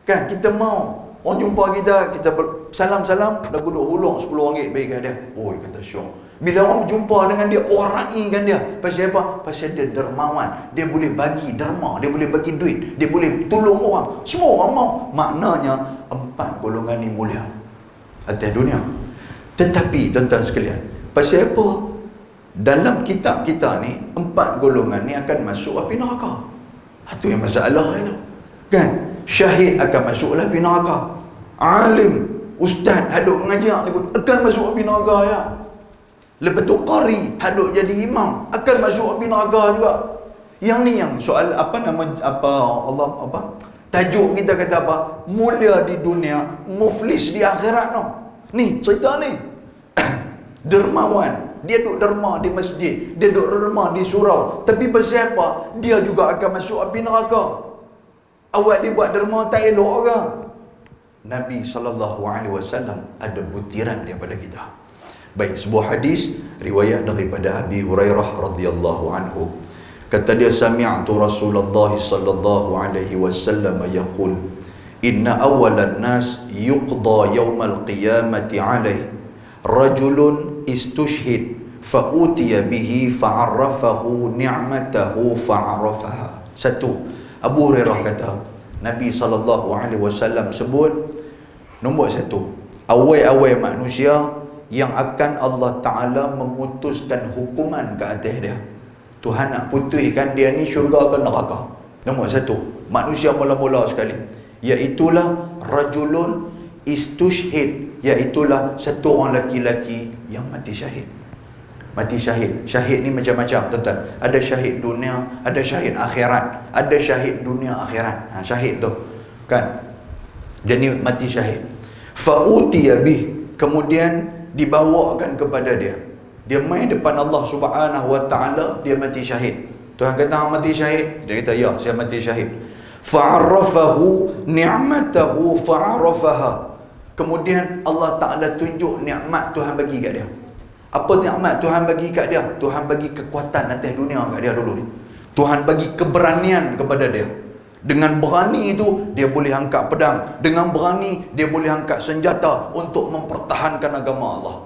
Kan, kita mau. Orang jumpa kita salam-salam, dah duduk hulung RM10 bagi kat dia. Oi, kata syok. Bila orang jumpa dengan dia, orang raihkan dia. Pasal apa? Pasal dia dermawan. Dia boleh bagi derma, dia boleh bagi duit, dia boleh tolong orang. Semua orang mau. Maknanya 4 golongan ni mulia atas dunia. Tetapi tuan-tuan sekalian, pasal apa? Dalam kitab kita ni, 4 golongan ni akan masuk api neraka. Itu yang masalah itu. Kan? Syahid akan masuk api neraka. Alim, ustaz haduk mengajar ni pun akan masuk api neraka ya. Lepas tu qari haduk jadi imam akan masuk api neraka juga. Yang ni yang soal tajuk kita kata apa? Mulia di dunia, muflis di akhirat no. Ni cerita ni. Dermawan, dia duk derma di masjid, dia duk derma di surau, tapi pasal apa? Dia juga akan masuk api neraka. Awak dia buat derma tak elok ke? Nabi SAW ada butiran daripada kita. Baik, sebuah hadis riwayat daripada Abi Hurairah radhiyallahu anhu. Kata dia, sami'tu Rasulullah sallallahu alaihi wasallam yaqul, inna awwalan nas yuqda yawmal qiyamati alaihi rajulun istushhid fa utiya bihi fa'arrafahu ni'matahu fa'arafaha. Satu, Abu Hurairah kata, Nabi SAW sebut, nombor 1, awal-awal manusia yang akan Allah Ta'ala memutuskan hukuman ke atas dia. Tuhan nak putuskan dia ni syurga ke neraka. Nombor 1, manusia mula-mula sekali, iaitulah rajulun istushhid, iaitulah satu orang lelaki yang mati syahid. Mati syahid. Syahid ni macam-macam tuan-tuan. Ada syahid dunia, ada syahid akhirat. Ada syahid dunia akhirat. Syahid tu kan, dia ni mati syahid. Fa'utiya bih, kemudian dibawakan kepada dia. Dia main depan Allah Subhanahu wa ta'ala, dia mati syahid. Tuhan kata mati syahid, dia kata ya, saya mati syahid. Fa'arafahu ni'matahu fa'arafaha, kemudian Allah Ta'ala tunjuk nikmat Tuhan bagi kat dia. Apa nikmat Tuhan bagi kat dia? Tuhan bagi kekuatan atas dunia kat dia dulu ni. Tuhan bagi keberanian kepada dia. Dengan berani itu, dia boleh angkat pedang. Dengan berani, dia boleh angkat senjata untuk mempertahankan agama Allah.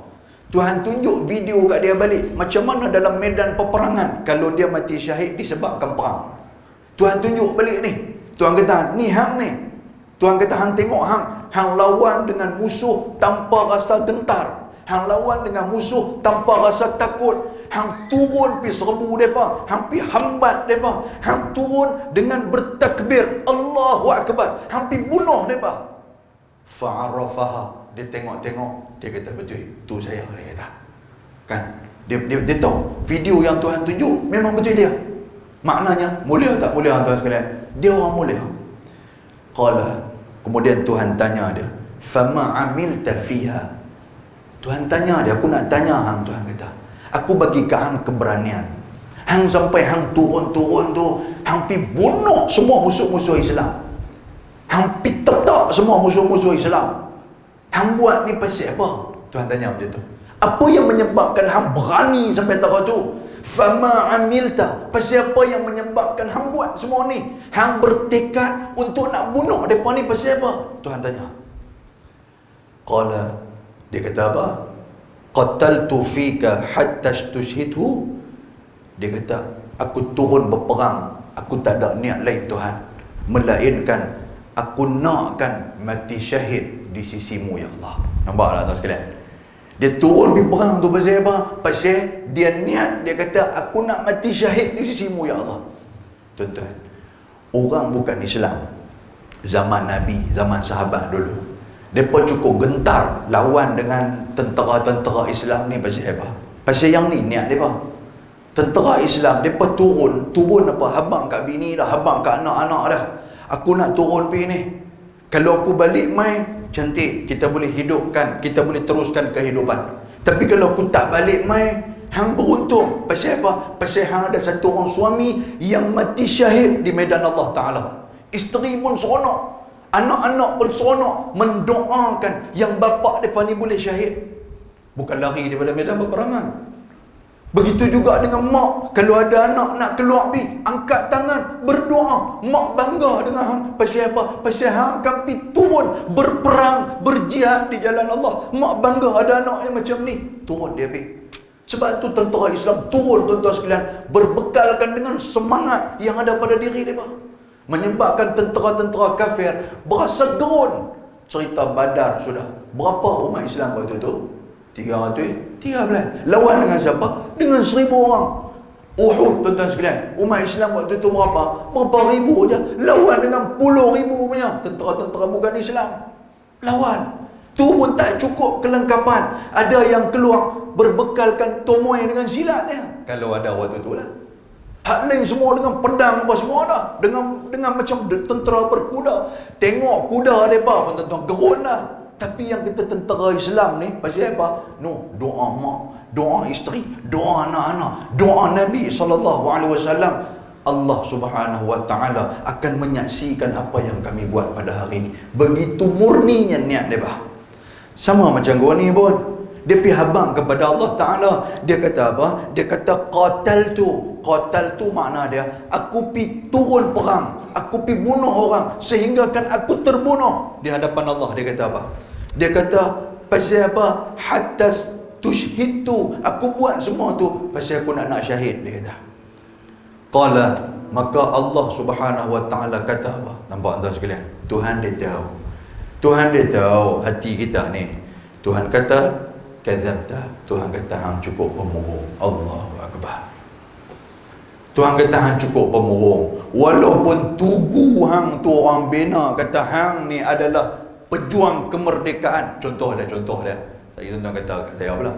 Tuhan tunjuk video kat dia balik. Macam mana dalam medan peperangan, kalau dia mati syahid disebabkan perang. Tuhan tunjuk balik ni. Tuhan kata, ni hang ni. Tuhan kata, hang tengok hang. Hang lawan dengan musuh tanpa rasa gentar. Hang lawan dengan musuh tanpa rasa takut. Hang turun pi serbu depa, hang pi hambat depa, hang turun dengan bertakbir Allahu Akbar, hang pi bunuh depa. Fa'arafaha, dia tengok-tengok, dia kata betul, tu saya, dia kata. Kan? Dia tahu video yang Tuhan tunjuk memang betul dia. Maknanya mulia tak mulia tuan sekalian? Dia orang mulia. Qala, kemudian Tuhan tanya dia, fama amilta fiha. Tuhan tanya dia, aku nak tanya hang. Tuhan kata, aku bagi ke hang keberanian. Hang sampai hang turun-turun tu, hang pi bunuh semua musuh-musuh Islam. Hang pi tetak semua musuh-musuh Islam. Hang buat ni pasal apa? Tuhan tanya macam tu. Apa yang menyebabkan hang berani sampai taruh tu? Fama amilta, pasal apa yang menyebabkan hang buat semua ni? Hang bertekad untuk nak bunuh depa ni pasal apa? Tuhan tanya. Qala, dia kata apa? Qataltu fika hatta tushhidhu. Dia kata, aku turun berperang, aku tak ada niat lain Tuhan, melainkan aku nakkan mati syahid di sisimu ya Allah. Nampak tak tuan sekalian? Dia turun pergi perang tu pasal apa? Pasal dia niat, dia kata aku nak mati syahid di sisimu ya Allah. Tuan-tuan, orang bukan Islam zaman Nabi, zaman sahabat dulu, mereka cukup gentar lawan dengan tentera-tentera Islam ni pasal apa? Pasal yang ni niat mereka. Tentera Islam, mereka turun apa? Habang kat bini dah, habang kat anak-anak dah. Aku nak turun pergi ni. Kalau aku balik mai, cantik, kita boleh hidupkan, kita boleh teruskan kehidupan. Tapi kalau aku tak balik mai, hang beruntung. Pasal apa? Pasal hang ada satu orang suami yang mati syahid di medan Allah Ta'ala. Isteri pun seronok, anak-anak pun seronok, mendoakan yang bapa mereka ni boleh syahid. Bukan lari daripada medan peperangan. Begitu juga dengan mak. Kalau ada anak nak keluar pergi, angkat tangan, berdoa. Mak bangga dengan hang. Pasal apa? Pasal hang akan pergi turun, berperang, berjihad di jalan Allah. Mak bangga ada anak yang macam ni. Turun dia pergi. Sebab tu tentera Islam turun, tuan-tuan sekalian, berbekalkan dengan semangat yang ada pada diri mereka. Menyebabkan tentera-tentera kafir berasa gerun. Cerita Badar sudah. Berapa umat Islam waktu tu? 13. Lawan dengan siapa? Dengan 1000 orang. Uhud, tuan-tuan sekalian, umat Islam waktu tu berapa? Berapa ribu je. Lawan dengan puluh ribu punya tentera-tentera bukan Islam. Lawan. Tu pun tak cukup kelengkapan. Ada yang keluar berbekalkan tomoy dengan silat dia. Kalau ada waktu tu lah. Hak lain semua dengan pedang apa semua dah. Dengan macam tentera berkuda. Tengok kuda mereka pun tuan-tuan gerun dah. Tapi yang kita tentera Islam ni pasal apa? No, doa mak, doa isteri, doa anak-anak, doa Nabi SAW. Allah Subhanahu Wa Taala akan menyaksikan apa yang kami buat pada hari ini. Begitu murninya niat mereka. Sama macam gua ni pun. Dia pergi habang kepada Allah Ta'ala. Dia kata apa? Dia kata qataltu. Qataltu makna dia, aku pergi turun perang, aku pergi bunuh orang, sehingga kan aku terbunuh di hadapan Allah. Dia kata apa? Dia kata pasal apa? Hatta tushhidtu, aku buat semua tu pasal aku nak syahid. Dia kata. Qala, maka Allah Subhanahu Wa Taala kata apa? Nampak tuan sekalian? Tuhan dia tahu. Tuhan dia tahu hati kita ni. Tuhan kata kadzabta. Tuhan kata hang cukup pemurung. Allahu akbar. Tuhan kata hang cukup pemurung. Walaupun tugu hang tu orang bina kata hang ni adalah pejuang kemerdekaan. Contoh dia. Saya tuan-tuan kata saya pula.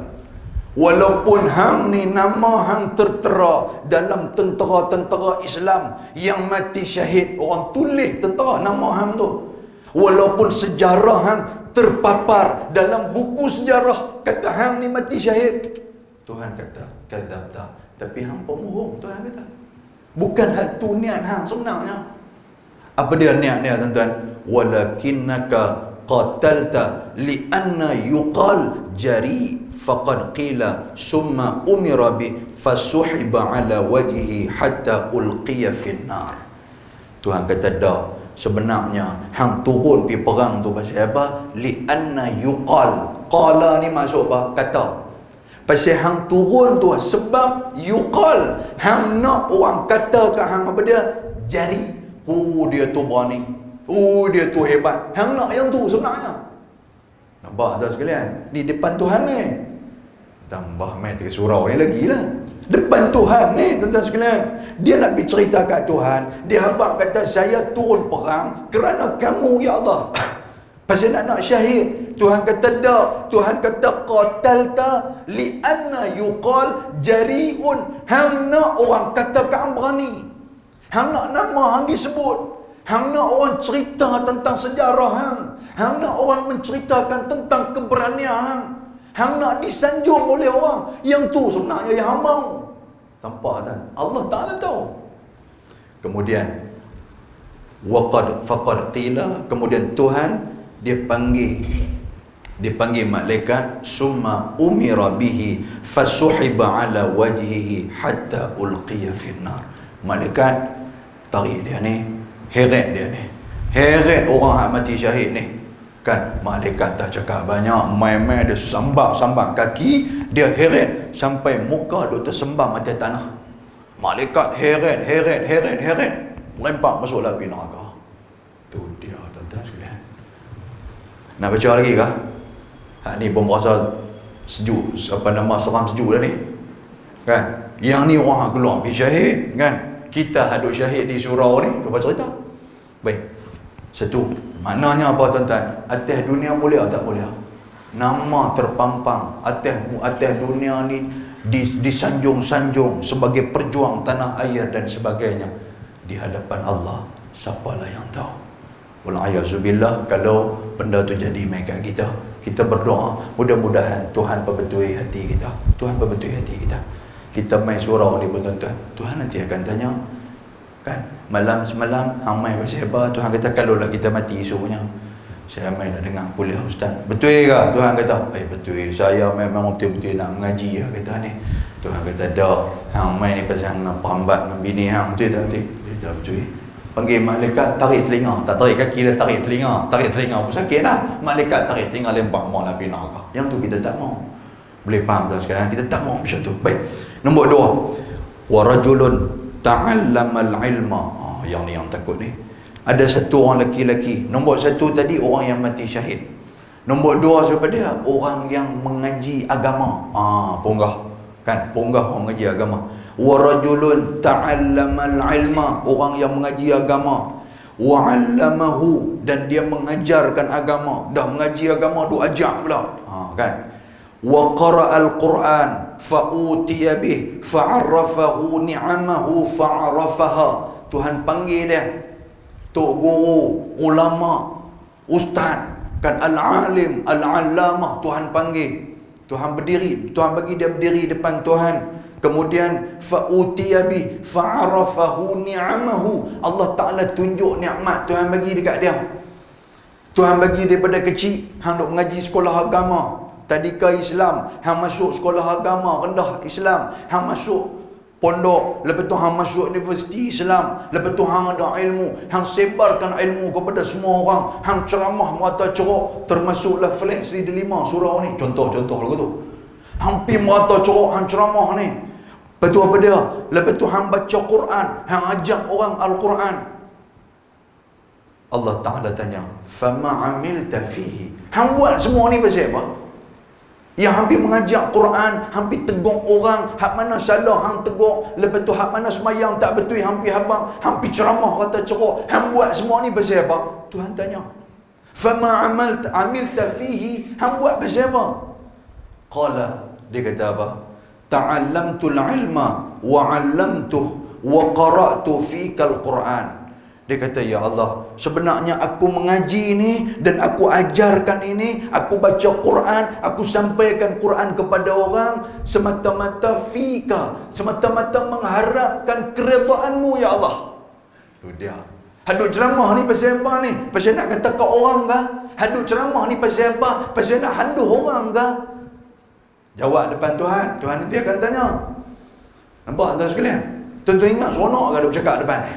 Walaupun hang ni nama hang tertera dalam tentera-tentera Islam yang mati syahid, orang tulis tentera nama hang tu. Walaupun sejarah hang terpapar dalam buku sejarah kata hang ni mati syahid, Tuhan kata kadzabta. Tapi hang pemurung, Tuhan kata. Bukan hal tu niat hang sebenarnya. Apa dia niat dia tuan-tuan? Walakinnaka qatalta li'anna yuqal jari faqad qila summa umira bi fasuhiba ala wajhi hatta ulqiya finnar. Tuhan kata dah, sebenarnya hang turun pergi perang tu pasal apa? Li'anna yuqal. Qala ni maksud apa? Kata. Pasal hang turun tu sebab yuqal, hang nak orang kata kat hang apa dia? Jari. Oh dia tu berani. Oh dia tu hebat. Hang nak yang tu sebenarnya. Nampak tak sekalian? Ni depan Tuhan ni. Tambah main tiga surau ni lagi lah. Depan Tuhan ni tuan-tuan sekalian. Dia nak bercerita kat Tuhan. Dia habaq kata saya turun perang kerana kamu ya Allah. Pasal nak syahid. Tuhan kata dak. Tuhan kata qatalta li'anna yuqal jari'un. Hang nak orang kata hang berani. Hang nak nama hang disebut. Hang nak orang cerita tentang sejarah hang. Hang nak orang menceritakan tentang keberanian hang. Hang nak disanjung oleh orang. Yang tu sebenarnya yang hang mau. Nampak tak? Allah Ta'ala tahu. Kemudian faqad qila, kemudian Tuhan dia panggil Dipanggil malaikat, summa umira bihi fasuhiba ala wajhihi hatta ulqiya finnar. Malaikat tarik dia ni, heret dia ni, heret orang yang mati syahid ni. Kan malaikat tak cakap banyak, main-main dia sambang kaki, dia heret sampai muka dia tersembam atas tanah. Malaikat heret, lempar masuk api neraka. Tu dia tuan-tuan sekalian. Nak baca lagi kah? Ha, ni pun rasa sejuk, seram sejuk dah ni. Kan? Yang ni orang keluar pergi syahid, kan? Kita hadut syahid di surau ni, apa cerita? Baik. Satu, maknanya apa tuan-tuan? Atas dunia mulia tak mulia? Nama terpampang atas dunia ni disanjung-sanjung sebagai perjuang tanah air dan sebagainya. Di hadapan Allah, siapalah yang tahu? Wala'iyazubillah, kalau benda tu jadi main kat kita, kita berdoa, mudah-mudahan Tuhan perbetuli hati kita. Tuhan perbetuli hati kita. Kita main surau ni pun tuan-tuan, Tuhan nanti akan tanya, kan? Malam semalam hang main pasal apa? Tuhan kata, kalaulah kita mati esoknya, saya main nak dengar kuliah ustaz. Betul ke? Tuhan kata, betul. Saya memang betul-betul nak mengaji ya, kata ni. Tuhan kata, dah. Hang main ni pasal hang nak perambat dengan bini hang. Betul tak? Betul. Dia tak betul. Panggil malaikat, tarik telinga. Tak tarik kaki dia, tarik telinga. Tarik telinga pun sakit lah. Malaikat tarik telinga, lempar mau api neraka. Yang tu kita tak mau. Boleh faham tak sekarang? Kita tak mau macam tu. Baik. Nombor 2. Wa rajulun ta'allamal ilma. Yang ni yang takut ni. Ada satu orang lelaki-lelaki. Nombor 1 tadi orang yang mati syahid. Nombor 2 siapa dia? Orang yang mengaji agama. Ponggah. Kan? Ponggah orang mengaji agama. Wa rajulun ta'allamal ilma, orang yang mengaji agama, wa 'allamahu, dan dia mengajarkan agama. Dah mengaji agama, duk ajar pula. Kan? Wa qara'al Quran fa utiya bih fa'arrafahu ni'amahu fa'arafaha. Tuhan panggil dia tok guru, ulama, ustaz, kan, al-alim, al-allamah. Tuhan panggil, Tuhan berdiri, Tuhan bagi dia berdiri depan Tuhan. Kemudian fa'utiya bi fa'arafahu ni'amahu. Allah Ta'ala tunjuk nikmat Tuhan bagi dekat dia. Tuhan bagi daripada kecil hang duk mengaji sekolah agama, tadika Islam, hang masuk sekolah agama rendah Islam, hang masuk pondok, lepas tu hang masuk universiti Islam, lepas tu hang ada ilmu, hang sebarkan ilmu kepada semua orang, hang ceramah merata ceruk, termasuklah flash Sri Delima surau ni, contoh-contoh lagu tu. Hampir merata ceruk hang ceramah ni. Lepas tu apa dia? Lepas tu hang baca Quran, hang ajak orang Al-Quran. Allah Ta'ala tanya, fama amilta fihi. Hang buat semua ni pasal apa? Yang hampir mengajak Quran, hampir tegur orang, hak mana salah hang tegur, lepas tu hak mana semayang tak betul hampir habang, hampir ceramah kata ceruk, hang buat semua ni pasal apa? Tuhan tanya, fama amilta fihi, hang buat pasal apa? Qala, dia kata apa? Ta'allamtul ilma wa 'allamtuh wa qara'tu fikal Quran. Dia kata, ya Allah, sebenarnya aku mengaji ni dan aku ajarkan ini, aku baca Quran, aku sampaikan Quran kepada orang semata-mata fika, semata-mata mengharapkan keredaanmu ya Allah. Tu dia. Hadut ceramah ni pasal apa ni? Pasal nak kata kat orang ke? Hadut ceramah ni pasal apa? Pasal nak handuh orang ke? Jawab depan Tuhan. Tuhan nanti akan tanya. Nampak tuan sekalian? Tuan-tuan ingat seronok ke duk cakap depan ni?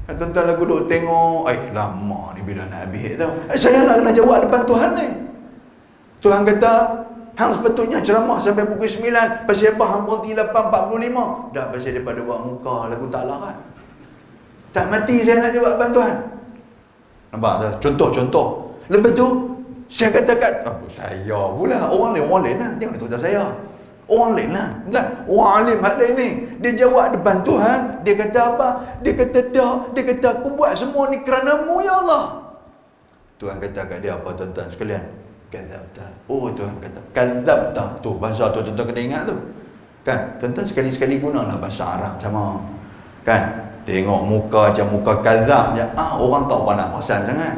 Tuan-tuan lagu duk tengok, lama ni bila nak habis tau. Saya nak kena jawab depan Tuhan ni. Tuhan kata, hang sepatutnya ceramah sampai pukul 9. Pasal apa hang berhenti 8.45? Dah pasal daripada buat muka lagu tak larat. Tak mati saya nak jawab depan Tuhan. Nampak tak? Contoh-contoh. Lepas tu, saya kata kat saya pula, orang lain lah. Tengok dia cerita saya. Orang lain lah, kan? Orang alim hak lain ni. Dia jawab depan Tuhan, dia kata apa? Dia kata dah, dia kata aku buat semua ni kerana-Mu ya Allah. Tuhan kata kat dia apa tuan-tuan sekalian? Kadzabta. Oh, Tuhan kata kadzabta. Tu bahasa tu tuan-tuan kena ingat tu. Kan? Tuan-tuan sekali-sekali gunalah bahasa Arab sama. Kan? Tengok muka macam muka kadzab je. Orang tahu apa nak perasan sangat.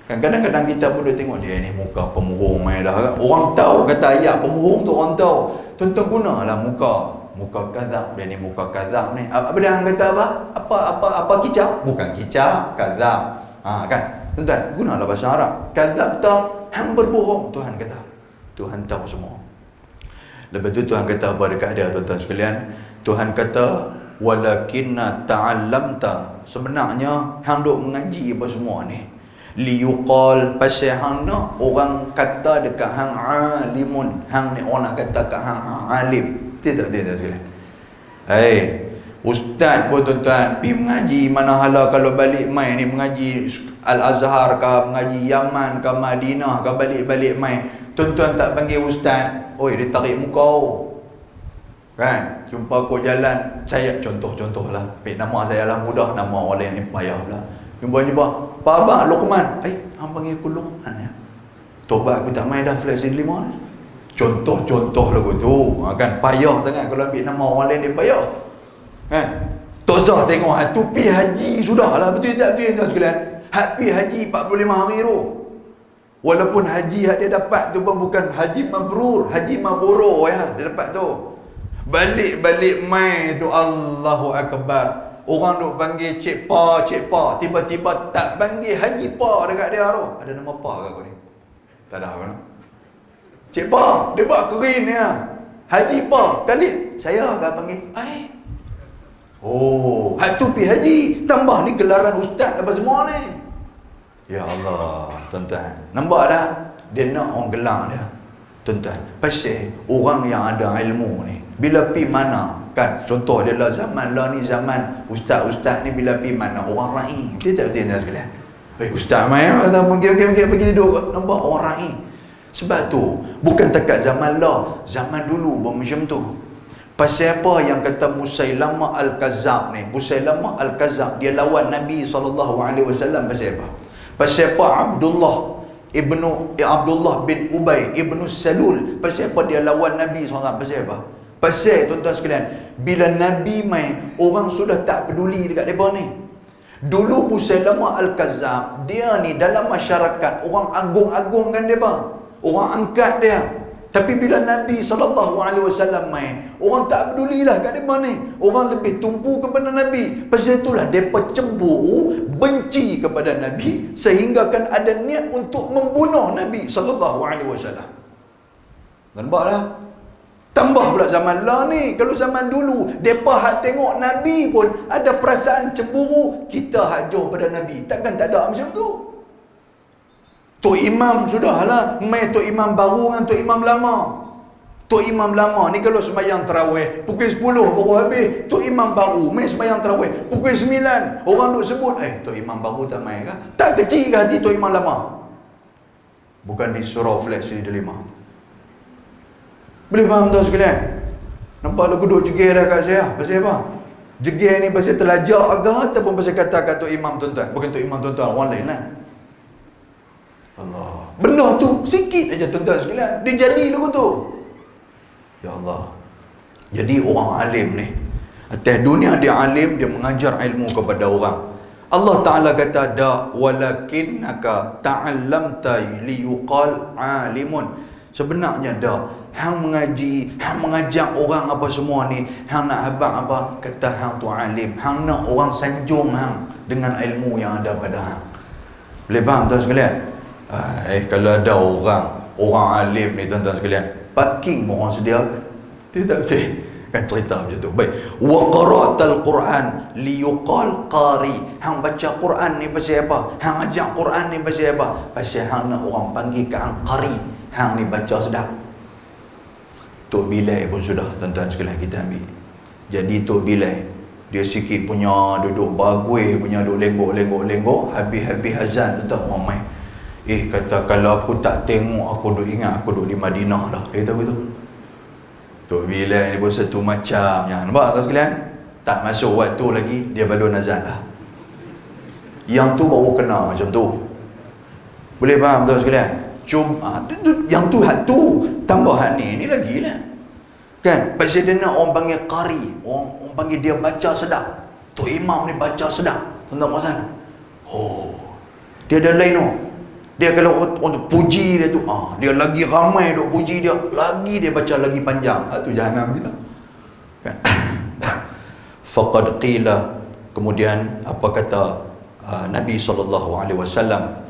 Kan kadang-kadang kita pun dia tengok dia ni muka pemurung main dah kan. Orang tahu kata ayat pemurung tu orang tahu. Tuan-tuan gunalah muka kadzab. Dia ni muka kadzab ni. Apa dia hang kata apa? Apa kicap? Bukan kicap, kadzab. Kan? Tuan-tuan gunalah bahasa Arab. Kadzab tak hang berbohong. Tuhan kata. Tuhan tahu semua. Lepas tu Tuhan kata apa dekat dia, tuan-tuan sekalian? Tuhan kata, walakinna ta'allamta. Sebenarnya hang duk mengaji apa semua ni. Liyuqal, pasal hang nak orang kata dekat hang alimun. Hang ni orang nak kata kat hang alim. Tidak sekalian. Ustaz pun tuan-tuan pergi mengaji, mana hala kalau balik mai ni mengaji Al-Azhar ke, mengaji Yaman ke, Madinah ke, balik-balik mai, tuan-tuan tak panggil ustaz, oi dia tarik muka kan. Jumpa aku jalan, saya contoh lah, nama saya lah mudah, nama orang lain ni payah pula. Jumpa Pak Abang Luqman, hang panggil aku Luqman ya, tobat aku tak main dah flash 5 ni. Contoh lagu tu kan, payah sangat kalau ambil nama orang lain, dia payah kan. Tak usah tengok tu pi haji sudahlah, betul tak tuan sekalian. Hak pi haji 45 hari tu, walaupun haji hak dia dapat tu pun bukan haji mabrur, haji maburo ya, dia dapat tu. Balik mai tu Allahu Akbar, orang duk panggil cik pa, tiba-tiba tak panggil haji pa dekat dia tu. Ada nama pa ke aku ni? Tak ada kan? Cik pa, dia buat keren ya. Haji pa, kali saya akan panggil oh, hak tu pi haji, tambah ni gelaran ustaz apa semua ni. Ya Allah, tuan-tuan, nampak dah? Dia nak orang gelang dia, tuan-tuan. Pasal orang yang ada ilmu ni, bila pi mana kan, contoh dia lah zaman lah ni, zaman ustaz-ustaz ni, bila pi mana orang rai. Dia tak betul sekalian. Ustaz mai atau mungkin pergi duduk, nampak orang rai. Sebab tu bukan dekat zaman lah, zaman dulu pun macam tu. Pasal apa yang kata Musailamah Al-Kazzab ni? Musailamah Al-Kazzab dia lawan Nabi SAW. Pasal apa? Pasal apa Abdullah bin Ubay ibnu Salul, pasal apa dia lawan Nabi SAW? Pasal apa? Pasal tuan-tuan sekalian, bila Nabi mai, orang sudah tak peduli dekat mereka ni. Dulu Musailamah Al-Kazzab, dia ni dalam masyarakat orang agung-agungkan dia, orang angkat dia. Tapi bila Nabi SAW main, orang tak pedulilah kat dia ni. Orang lebih tumpu kepada Nabi. Pasal itulah mereka cemburu, benci kepada Nabi, sehingga kan ada niat untuk membunuh Nabi SAW. Nampak tak? Tambah pula zaman lah ni. Kalau zaman dulu, mereka hak tengok Nabi pun ada perasaan cemburu. Kita hak jauh pada Nabi, takkan tak ada macam tu. Tok Imam sudahlah, mai Tok Imam baru dengan Tok Imam lama. Tok Imam lama ni kalau sembahyang tarawih pukul 10 baru habis. Tok Imam baru mai sembahyang tarawih pukul 9. Orang duk sebut, Tok Imam baru tak mai ke? Tak kecil ke hati Tok Imam lama? Bukan di surah flash di 5. Boleh faham tuan sekalian? Nampak lagu duk jegir dah kat saya. Pasal apa? Jegir ni pasal terlajak agak ataupun pasal kata Tok Imam tuan-tuan? Bukan Tok Imam tuan-tuan, orang lain lah. Allah, benda tu sikit aja tuan-tuan sekalian, dia jadi lagu tu. Ya Allah. Jadi orang alim ni, atas dunia dia alim, dia mengajar ilmu kepada orang. Allah Ta'ala kata da walakinnaka ta'allamta liyuqal alimun. Sebenarnya dah hang mengaji, hang mengajak orang apa semua ni, hang nak habaq apa? Kata hang tu alim. Hang nak orang sanjung hang dengan ilmu yang ada pada hang. Boleh faham tuan sekalian? Kalau ada orang alim ni tuan-tuan sekalian, parking pun orang sediakan. Tidak betul kan cerita macam tu. Baik, wa qara'atal Quran liyuqal qari. Hang baca Quran ni pasal apa? Hang ajak Quran ni pasal apa? Pasal hang nak orang panggil ke hang qari. Hang ni baca sedap. Tok Bilal pun sudah tuan-tuan sekalian kita ambil. Jadi Tok Bilal dia sikit punya duduk bagui, punya duduk lenggok, habis azan tuan-tuan orang main. Kata kalau aku tak tengok, aku duk ingat aku duk di Madinah dah. Tahu itu Tok Bilal ni pun satu macam yang nampak tuan sekalian. Tak masuk waktu lagi dia balun azan dah. Yang tu baru kena macam tu. Boleh faham tuan sekalian? Yang tu hak tu tambah hak ni lagi lah kan. Pasal dia nak orang panggil qari, orang panggil dia baca sedap. Tok Imam ni baca sedap tentang sana. Dia ada lain tu. Dia kalau untuk puji dia tu, dia lagi ramai duk puji dia, lagi dia baca lagi panjang. Tu jahanam kita. Kan? Faqad qila, kemudian apa kata Nabi SAW,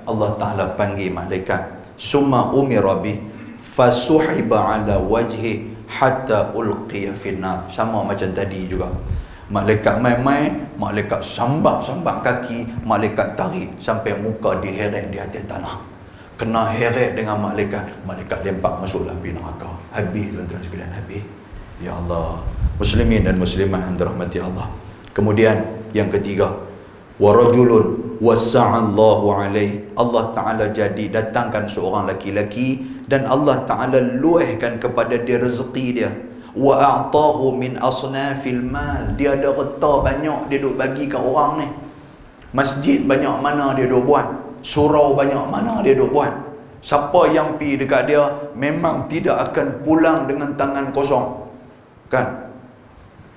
Allah Ta'ala panggil malaikat, summa umira bih fasuhiba ala wajhi hatta ulqiya finnar. Sama macam tadi juga, malaikat mai-mai, malaikat sambak kaki, malaikat tarik sampai muka diheret di atas tanah, kena heret dengan malaikat lempar masuk api neraka. Habis tuan-tuan sekalian, habis. Ya Allah, muslimin dan muslimat yang dirahmati Allah. Kemudian yang ketiga, wa rajulun wasa'allahu alaih, Allah Ta'ala jadi datangkan seorang laki-laki dan Allah Ta'ala luahkan kepada dia rezeki dia. Wa a'tahu min asnafil mal, dia ada harta banyak dia duk bagi kat orang ni. Masjid banyak mana dia duk buat, surau banyak mana dia duk buat. Siapa yang pi dekat dia memang tidak akan pulang dengan tangan kosong. Kan?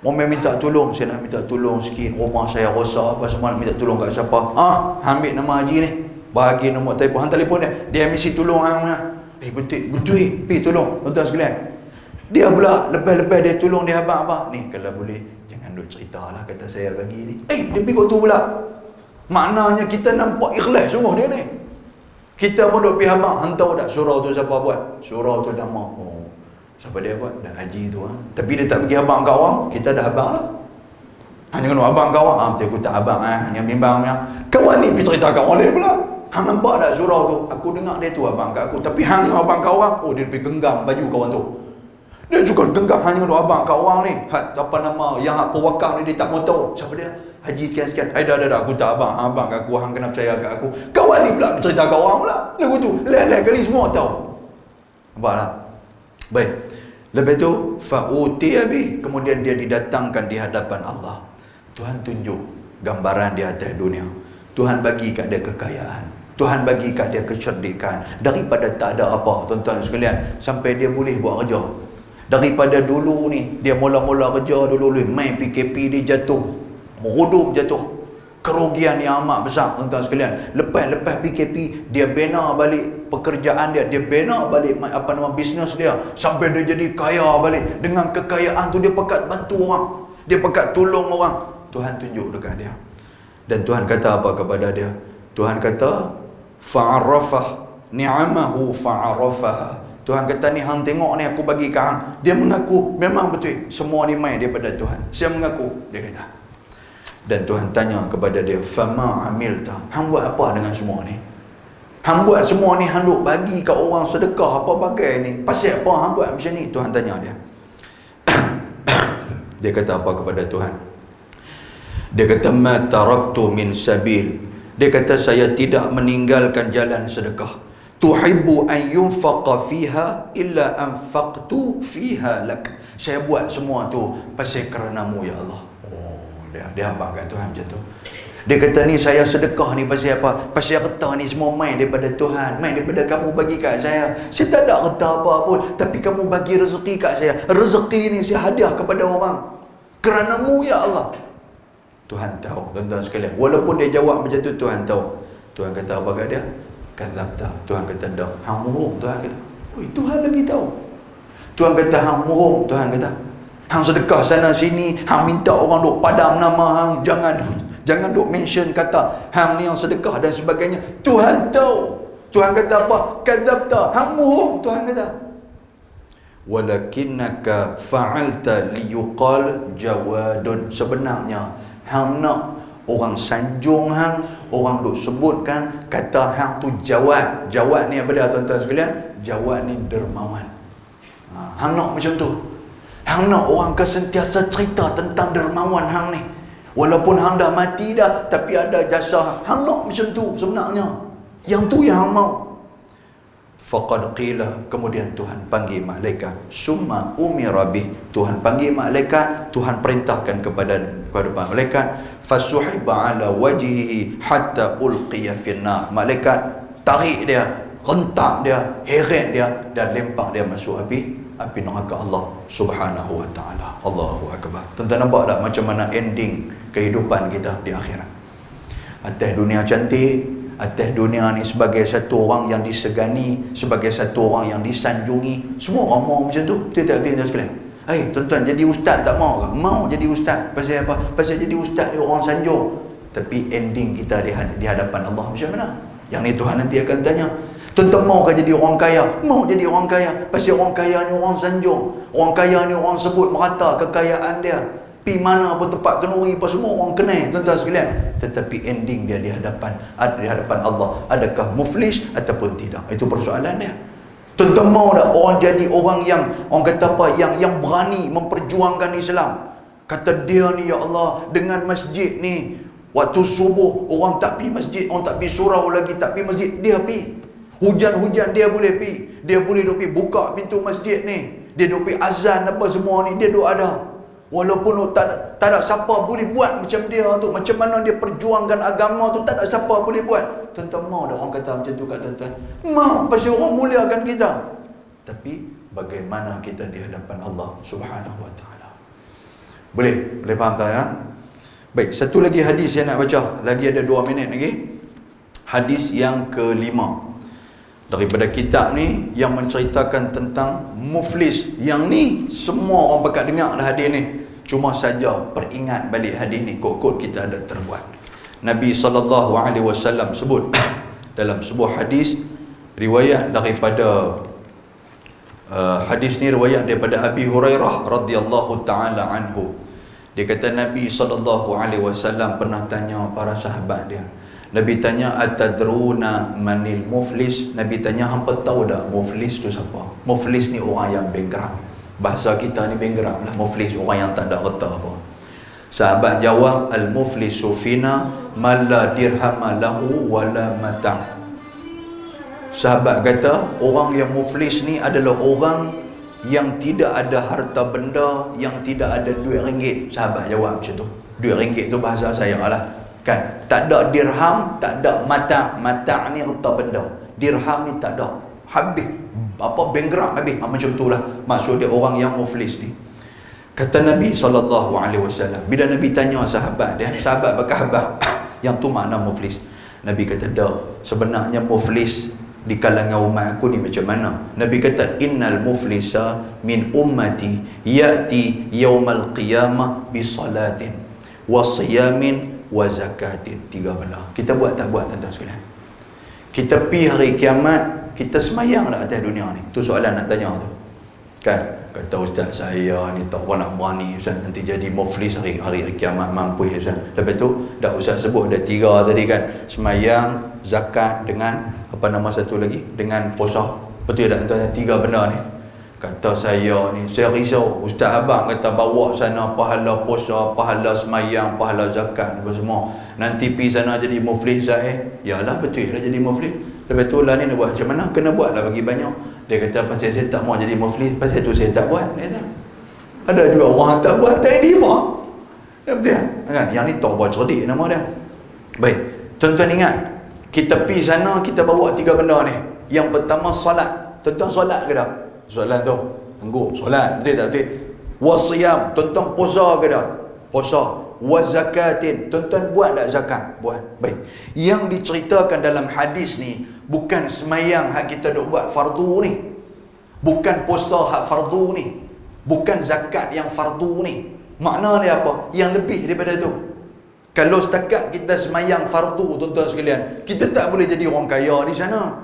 Orang minta tolong, saya nak minta tolong sikit, rumah saya rosak apa semua, nak minta tolong kat siapa? Ambil nama haji ni, bagi nombor telefon, hantar telefon dia mesti tolong hang. Betul pi tolong tuan-tuan sekalian. Dia pula lepas-lepas dia tolong dia abang, ni kalau boleh jangan duk ceritalah kata saya bagi ni. Dia pergi tu pula. Maknanya kita nampak ikhlas sungguh dia ni. Kita pun duk pergi abang, hantar dak surau tu siapa buat? Surau tu nama. Siapa dia buat? Dah haji tu. Tapi dia tak pergi abang kat orang, kita dah abang lah. Hanya kena abang kat orang. Betul aku tak abang hanya bimbang. Kawan ni pergi cerita kat orang lain pula. Hang nampak tak surau tu? Aku dengar dia tu abang kat aku. Tapi hang yang abang kat orang, dia pergi genggam baju kawan tu. Dia juga genggam hanya kena abang kat orang ni. Apa nama, yang hak pewakaf ni dia tak mau tahu. Siapa dia? Haji sekian-sekian. Dah, aku tak abang. Abang kat aku, hang kena percaya kat aku. Kawan ni pula bercerita kat orang pula. Lagu tu, lain-lain kali semua tahu. Nampak tak? Baik. Lepas tu fa'utiya bih, kemudian dia didatangkan di hadapan Allah. Tuhan tunjuk gambaran di atas dunia. Tuhan bagi kat dia kekayaan, Tuhan bagi kat dia kecerdikan. Daripada tak ada apa tuan-tuan sekalian, sampai dia boleh buat kerja. Daripada dulu ni, dia mula-mula kerja dulu main PKP dia jatuh, merudum jatuh, kerugian yang amat besar tuan-tuan sekalian. Lepas PKP dia bina balik pekerjaan dia bina balik bisnes dia sampai dia jadi kaya balik. Dengan kekayaan tu dia pakat bantu orang, dia pakat tolong orang. Tuhan tunjuk dekat dia. Dan Tuhan kata apa kepada dia? Tuhan kata fa'arafah ni'amahu fa'arafaha. Tuhan kata ni hang tengok ni aku bagi kat hang. Dia mengaku memang betul semua ni main daripada Tuhan. Saya mengaku, dia kata. Dan Tuhan tanya kepada dia, fama amilta, hang buat apa dengan semua ni? Hang buat semua ni, hang duk bagi kat orang sedekah apa bagai ni, pasal apa hang buat macam ni? Tuhan tanya dia. Dia kata apa kepada Tuhan? Dia kata ma taraktu min sabil. Dia kata saya tidak meninggalkan jalan sedekah. Tuhibbu an yunfaqa fiha illa anfaqtu fiha lak. Saya buat semua tu pasal kerana-Mu ya Allah. Dia hamba kat Tuhan macam tu. Dia kata ni saya sedekah ni pasal apa? Pasal harta ni semua main daripada Tuhan, main daripada kamu bagi kat saya. Saya tak ada harta apa pun, tapi kamu bagi rezeki kat saya. Rezeki ni saya hadiah kepada orang. Kerana-Mu ya Allah. Tuhan tahu tuan-tuan sekalian. Walaupun dia jawab macam tu, Tuhan tahu. Tuhan kata apa kat dia? Kadzabta. Tuhan kata dak. Hang bohong. Tuhan kata. Tuhan lagi tahu. Tuhan kata hang bohong. Tuhan kata hang sedekah sana sini, hang minta orang duk padam nama hang, jangan duk mention kata hang ni yang sedekah dan sebagainya. Tuhan tahu. Tuhan kata apa? Kadzabta. Hang bohong. Tuhan kata walakinnaka fa'alta liyuqal jawadun. Sebenarnya hang nak orang sanjung hang, orang duk sebutkan kata hang tu jawad. Jawad ni apa dia tuan-tuan sekalian? Jawad ni dermawan. Hang nak macam tu. Hang nak orang akan sentiasa cerita tentang dermawan hang ni. Walaupun hang dah mati dah, tapi ada jasa hang nak macam tu sebenarnya. Yang tu yang hang mau. Faqad qila, kemudian Tuhan panggil malaikat. Summa umira bih, Tuhan panggil malaikat, Tuhan perintahkan kepada malaikat. Fasuhiba ala wajhihi hatta ulqiya finnar. Malaikat tarik dia, rentak dia, heret dia dan lempar dia masuk api neraka Allah Subhanahu wa taala. Allahu akbar. Tuan-tuan nampak tak macam mana ending kehidupan kita di akhirat? Atas dunia cantik, atas dunia ni sebagai satu orang yang disegani, sebagai satu orang yang disanjungi, semua orang mau macam tu. Betul tak tuan-tuan sekalian? Tuan-tuan jadi ustaz tak mau ke? Mau jadi ustaz. Pasal apa? Pasal jadi ustaz dia orang sanjung. Tapi ending kita di hadapan Allah macam mana? Yang ni Tuhan nanti akan tanya. Tuan-tuan maukah jadi orang kaya? Mau jadi orang kaya. Pasal orang kaya ni orang sanjung. Orang kaya ni orang sebut merata kekayaan dia. Pi mana pun tempat kenuri apa semua orang kenal, tuan-tuan sekalian. Tetapi ending dia di hadapan Allah, adakah muflis ataupun tidak? Itu persoalan dia. Tuan-tuan mau tak orang jadi orang yang orang kata apa, yang berani memperjuangkan Islam? Kata dia ni, ya Allah, dengan masjid ni waktu subuh orang tak pi masjid, orang tak pi surau lagi, tak pi masjid, dia pi. Hujan-hujan dia boleh pi. Dia boleh duk pi buka pintu masjid ni. Dia duk pi azan apa semua ni, dia duk ada. Walaupun tak ada siapa boleh buat macam dia tu. Macam mana dia perjuangkan agama tu, tak ada siapa boleh buat. Tuan-tuan mau dah orang kata macam tu kat tuan-tuan? Mau, pasal orang muliakan kita. Tapi bagaimana kita di hadapan Allah Subhanahu wa taala? Boleh faham tak ya? Baik, satu lagi hadis yang nak baca. Lagi ada 2 minit lagi. Hadis yang ke-5 daripada kitab ni yang menceritakan tentang muflis. Yang ni semua orang bakal dengar dah hadis ni. Cuma saja peringat balik hadis ni, kod-kod kita ada terbuat. Nabi SAW sebut dalam sebuah hadis riwayat daripada hadis ni riwayat daripada Abi Hurairah radhiyallahu taala anhu. Dia kata Nabi SAW pernah tanya para sahabat dia. Nabi tanya, atadruna manil muflis? Nabi tanya, hampa tahu tak muflis tu siapa? Muflis ni orang yang bankrupt. Bahasa kita ni bankrupt lah. Muflis orang yang tak ada harta apa. Sahabat jawab, al-muflisu fina man la dirhama lahu wala mata'. Sahabat kata, orang yang muflis ni adalah orang yang tidak ada harta benda, yang tidak ada duit ringgit. Sahabat jawab macam tu. Duit ringgit tu bahasa saya lah. Kan, tak ada dirham, tak ada mata'. Mata' ni harta benda. Dirham ni tak ada. Habis. Apa bankrupt habis. Macam tu lah maksud dia orang yang muflis ni. Kata Nabi SAW, bila Nabi tanya sahabat dia, sahabat berkhabar, yang tu makna muflis. Nabi kata, dah, sebenarnya muflis di kalangan umat aku ni macam mana? Nabi kata, innal muflisa min ummati ya'ti yawmal qiyamah bi salatin wa siyamin wa zakatin. 3 benda. Kita buat tak buat tuan-tuan sekalian? Kita pi hari kiamat, kita semayang tak atas dunia ni? Tu soalan nak tanya tu. Kan? Kata ustaz, saya ni tak pernah berani ustaz nanti jadi muflis hari kiamat, mampu ustaz. Lepas tu dah ustaz sebut ada 3 tadi kan, semayang, zakat dengan apa nama satu lagi, dengan puasa. Betul tak antara 3 benda ni? Kata saya ni, saya risau. Ustaz abang kata bawa sana pahala puasa, pahala semayang, pahala zakat apa semua. Nanti pergi sana jadi muflis saya. Yalah betul lah jadi muflis. Lepas tu lah ni nak buat macam mana? Kena buat lah bagi banyak. Dia kata pasal saya tak mau jadi muflis, pasal tu saya tak buat. Dia kata, ada juga orang tak buat, tak terima. Betul kan? Yang ni tak buat cerdik nama dia. Baik, tuan-tuan ingat, kita pergi sana, kita bawa 3 benda ni. Yang pertama solat. Tuan-tuan solat ke tak? Solat tu tunggu, solat betul tak betul? Wasiyam, tuan-tuan puasa ke tak? Puasa. Wazakatin, tuan-tuan buat tak zakat? Buat. Baik, yang diceritakan dalam hadis ni bukan semayang hak kita duk buat fardu ni, bukan puasa hak fardu ni, bukan zakat yang fardu ni. Makna dia apa? Yang lebih daripada tu. Kalau setakat kita semayang fardu, tuan-tuan sekalian, kita tak boleh jadi orang kaya di sana.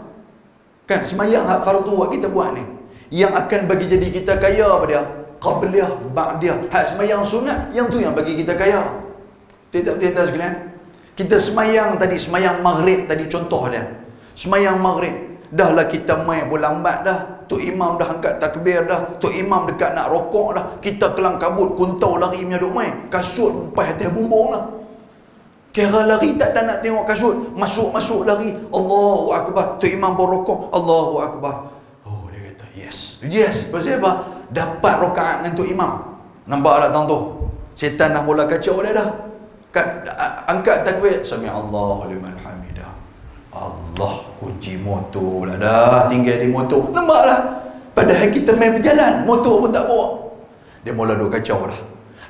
Kan semayang hak fardu hak kita buat ni, yang akan bagi jadi kita kaya apa dia? Qabliyah, ba'diyah. Hak semayang sunat, yang tu yang bagi kita kaya. Tidak betul sekalian? Kita semayang tadi, semayang maghrib tadi contoh dia. Semayang maghrib, dah lah kita main pun lambat dah. Tok Imam dah angkat takbir dah. Tok Imam dekat nak rokok dah. Kita kelang kabut, kuntau lari punya duk main. Kasut lepas atas bumbung lah. Kira lari tak nak tengok kasut. Masuk-masuk lari. Allahu Akbar. Tok Imam pun rokok. Allahu Akbar. Yes, pasal apa? Dapat rakaat dengan Tok Imam. Nampak tak tu? Setan dah mula kacau dia dah. Angkat takbir, sami Allahu liman hamidah. Allah, kunci motor pula dah tinggal di motor. Nampak tak? Padahal kita main berjalan, motor pun tak bawa. Dia mula duk kacau dah.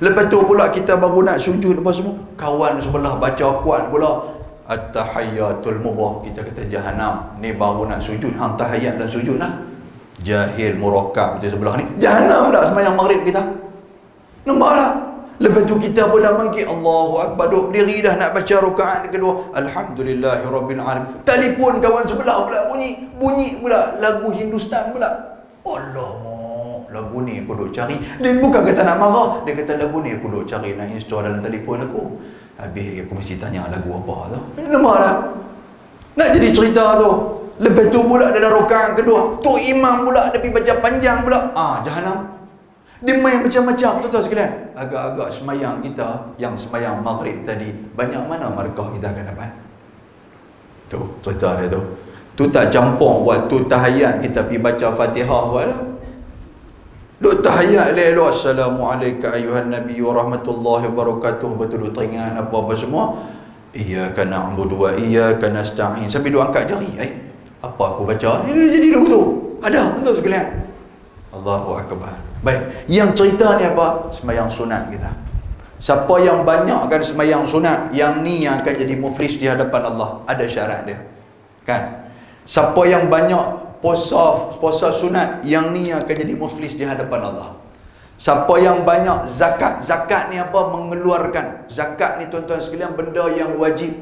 Lepas tu pula kita baru nak sujud apa semua, kawan sebelah baca kuat pula at-tahiyyatul mubah. Kita kata jahanam ni baru nak sujud, hang tahiyat dan sujud lah. Jahil murakkab di sebelah ni. Jahanam dah semayang maghrib kita. Nampak tak? Lepas tu kita pun dah mangkit Allahu Akbar, duk berdiri dah nak baca rakaat kedua, Alhamdulillahirabbil alamin. Telefon kawan sebelah pula bunyi pula lagu Hindustan pula. Alamak, lagu ni aku duk cari. Dia bukan kata nak marah, dia kata lagu ni aku duk cari nak install dalam telefon aku. Habis aku mesti tanya lagu apa tu. Nampak tak? Nak jadi cerita tu. Lepas tu pula dalam rakaat kedua, tu imam pula dia pergi baca panjang pula. Jahanam. Dia main macam-macam, tuan-tuan sekalian. Agak-agak semayang kita, yang semayang maghrib tadi, banyak mana markah kita akan dapat? Tu, cerita dia tu. Tu tak campur waktu tahiyat kita pergi baca Fatihah buat lah. Duk tahiyat elok, Assalamualaikum ayuhan Nabi wa rahmatullahi wa barakatuh. Betul duk teringat apa-apa semua. Iyyaka na'budu wa iyyaka nasta'in. Sambil duk angkat jari. Apa aku baca? Dia jadi lagu tu. Ada, tuan-tuan sekalian. Allahu Akbar. Baik, yang cerita ni apa? Semayang sunat kita. Siapa yang banyakkan semayang sunat, yang ni yang akan jadi muflis di hadapan Allah. Ada syarat dia, kan? Siapa yang banyak puasa sunat, yang ni yang akan jadi muflis di hadapan Allah. Siapa yang banyak zakat. Zakat ni apa? Mengeluarkan. Zakat ni tuan-tuan sekalian benda yang wajib,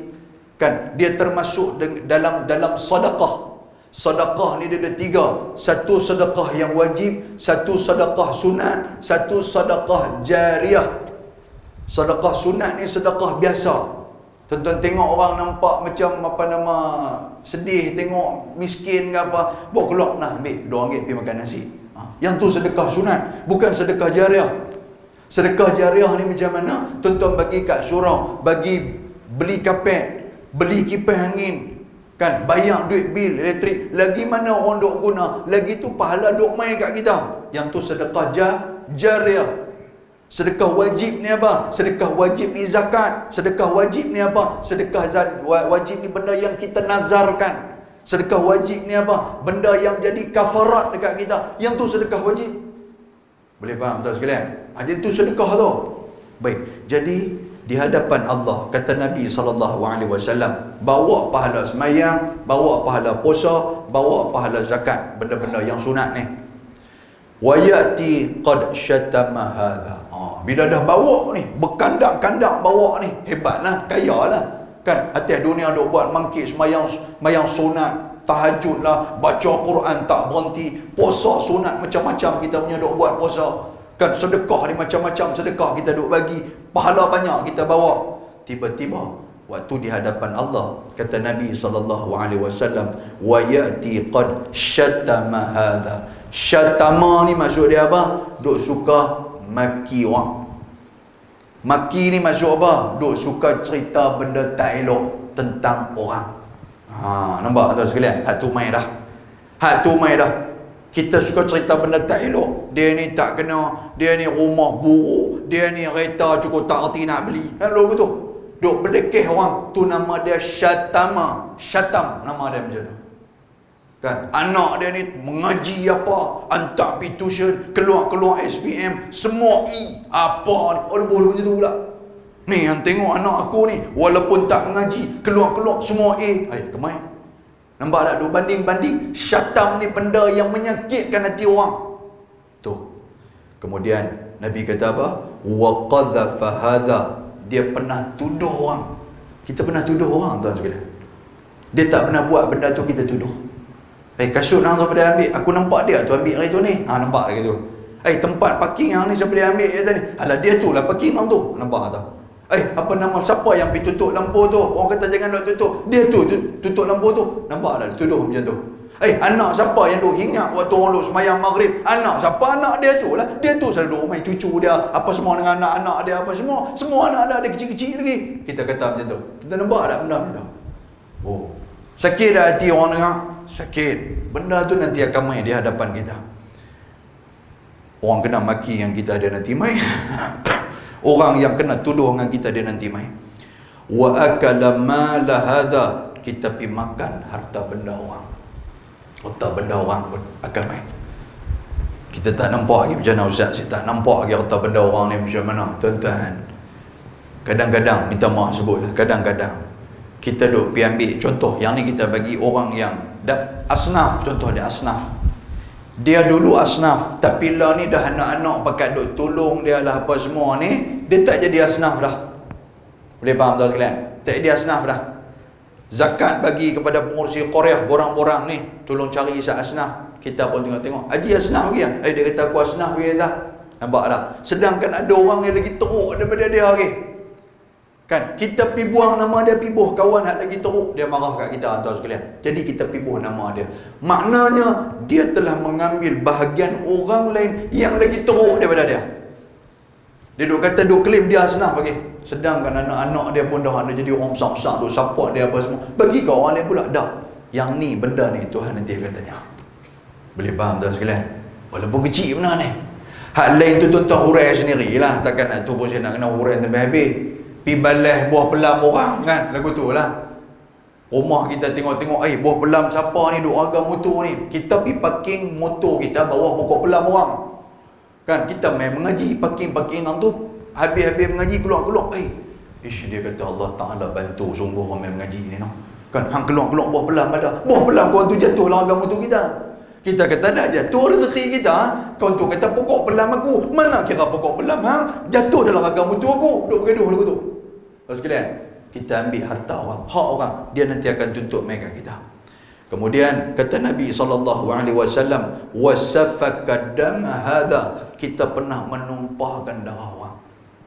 kan? Dia termasuk dalam sedekah. Sedekah ni dia ada 3. Satu sedekah yang wajib, satu sedekah sunat, satu sedekah jariah. Sedekah sunat ni sedekah biasa. Tuan-tuan tengok orang nampak macam sedih, tengok miskin ke apa, bawa keluar nak ambil RM2 pergi makan nasi. Yang tu sedekah sunat, bukan sedekah jariah. Sedekah jariah ni macam mana? Tuan-tuan bagi kat surau, bagi beli kapet, beli kipas angin, kan, bayar duit bil elektrik. Lagi mana orang duk guna, lagi tu pahala duk main kat kita. Yang tu sedekah jariah. Sedekah wajib ni apa? Sedekah wajib ni zakat. Sedekah wajib ni apa? Sedekah wajib ni benda yang kita nazarkan. Sedekah wajib ni apa? Benda yang jadi kafarat dekat kita. Yang tu sedekah wajib. Boleh faham tuan sekalian? Jadi tu sedekah tu. Baik, jadi di hadapan Allah, kata Nabi SAW, bawa pahala semayang, bawa pahala puasa, bawa pahala zakat, benda-benda yang sunat ni. Wa ya'ti qad syatama hadha. Bila dah bawa ni, berkandak-kandak bawa ni, hebatlah, kayalah, kan? Atas dunia duk buat mangkit semayang sunat, tahajud lah, baca Quran tak berhenti, puasa sunat macam-macam kita punya duk buat puasa, kan? Sedekah ni macam-macam sedekah kita duk bagi, pahala banyak kita bawa. Tiba-tiba waktu di hadapan Allah, kata Nabi SAW, wa ya'ti qad syatama hadha. Syatama ni maksud dia apa? Duk suka maki orang. Maki ni maksud apa? Duk suka cerita benda tak elok tentang orang. Nampak tuan sekalian? Hak tu main dah. Kita suka cerita benda tak elok. Dia ni tak kena, dia ni rumah buruk, dia ni kereta cukup tak erti nak beli. Lalu betul. Duk belekeh orang. Tu nama dia syatama. Syatam nama dia macam tu. Kan? Anak dia ni mengaji apa, hantar pergi tuition, keluar SPM, semua E. Apa ni? Boleh macam tu pula. Ni yang tengok anak aku ni, walaupun tak mengaji, keluar semua A. Kemai. Nampak tak? Duk banding-banding. Syatam ni benda yang menyakitkan hati orang. Tu. Kemudian Nabi kata apa? Wa qadhafa hadha. Dia pernah tuduh orang. Kita pernah tuduh orang, tuan sekalian. Dia tak pernah buat benda tu, kita tuduh. Kasut hang siapa dia ambil? Aku nampak dia tu ambil hari tu ni. Nampak dia gitu. Tempat parking yang ni siapa dia ambil dia tadi? Alah dia tu lah parking hang tu. Nampak tak? Apa nama siapa yang pergi tutup lampu tu? Orang kata jangan nak tutup. Dia tu tutup lampu tu. Nampak tak? Tuduh macam tu. Anak siapa yang duk hingat waktu orang duk semayang maghrib? Anak siapa? Anak dia tu lah. Dia tu selalu duk main cucu dia, apa semua dengan anak-anak dia, apa semua. Semua anak dia kecil-kecil lagi. Kita kata macam tu. Kita nampak tak benda macam tu? Sakit dah hati orang dengar? Sakit. Benda tu nanti akan main di hadapan kita. Orang kena maki yang kita ada nanti main. Orang yang kena tuduh dengan kita dia nanti main. Wa akala mala hadha. Kita pergi makan harta benda orang. Harta benda orang pun akan main. Kita tak nampak lagi macam mana Ustaz. Saya tak nampak lagi harta benda orang ni macam mana. Tuan-tuan, kadang-kadang, minta maaf sebutlah, kadang-kadang kita duk pergi ambil contoh. Yang ni kita bagi orang yang asnaf. Contoh dia asnaf. Dia dulu asnaf, tapi lah ni dah anak-anak pakat duk tolong dia lah apa semua ni. dia tak jadi asnaf dah. Boleh faham tuan sekalian? Tak jadi asnaf dah. Zakat bagi kepada pengurusi qaryah, borang-borang ni, tolong cari isap asnaf. Kita pun tengok-tengok, haji asnaf ke? Dia kata aku asnaf ke dah. Nampak tak? Sedangkan ada orang yang lagi teruk daripada dia lagi. Kan? Kita pi buang nama dia, pi buh kawan hak lagi teruk, dia marah kat kita tuan sekalian. Jadi kita pi buh nama dia. Maknanya dia telah mengambil bahagian orang lain yang lagi teruk daripada dia. Dia duk kata duk claim dia asnaf lagi. Sedangkan anak-anak dia pun dah ada jadi orang besar-besar, duk support dia apa semua. Bagi kau orang lain pula dah. Yang ni benda ni Tuhan nanti akan tanya. Boleh faham tuan sekalian? Walaupun kecil benar ni. Hak lain tu tuan-tuan hurai sendirilah. Takkan nak tu pun saya nak kena hurai sampai habis. Pi balas buah pelam orang kan, lagu tu lah. Rumah kita tengok-tengok, buah pelam siapa ni duk harga motor ni. Kita pi parking motor kita bawah pokok pelam orang. Kan kita main mengaji, parking tu, habis-habis mengaji keluar-keluar, dia kata Allah Taala bantu sungguh orang main mengaji ni no. Kan hang keluar-keluar buah pelam ada. Buah pelam kau tu jatuh lah harga motor kita. Kita kata dah jatuh rezeki kita, kau tu kata pokok pelam aku. Mana kira pokok pelam hang jatuh dalam harga motor aku. Duk bergaduh lagu tu. Sekalian, kita ambil harta orang, hak orang, dia nanti akan tuntut mereka kita. Kemudian kata Nabi SAW, wasafaka dam hadha, kita pernah menumpahkan darah orang.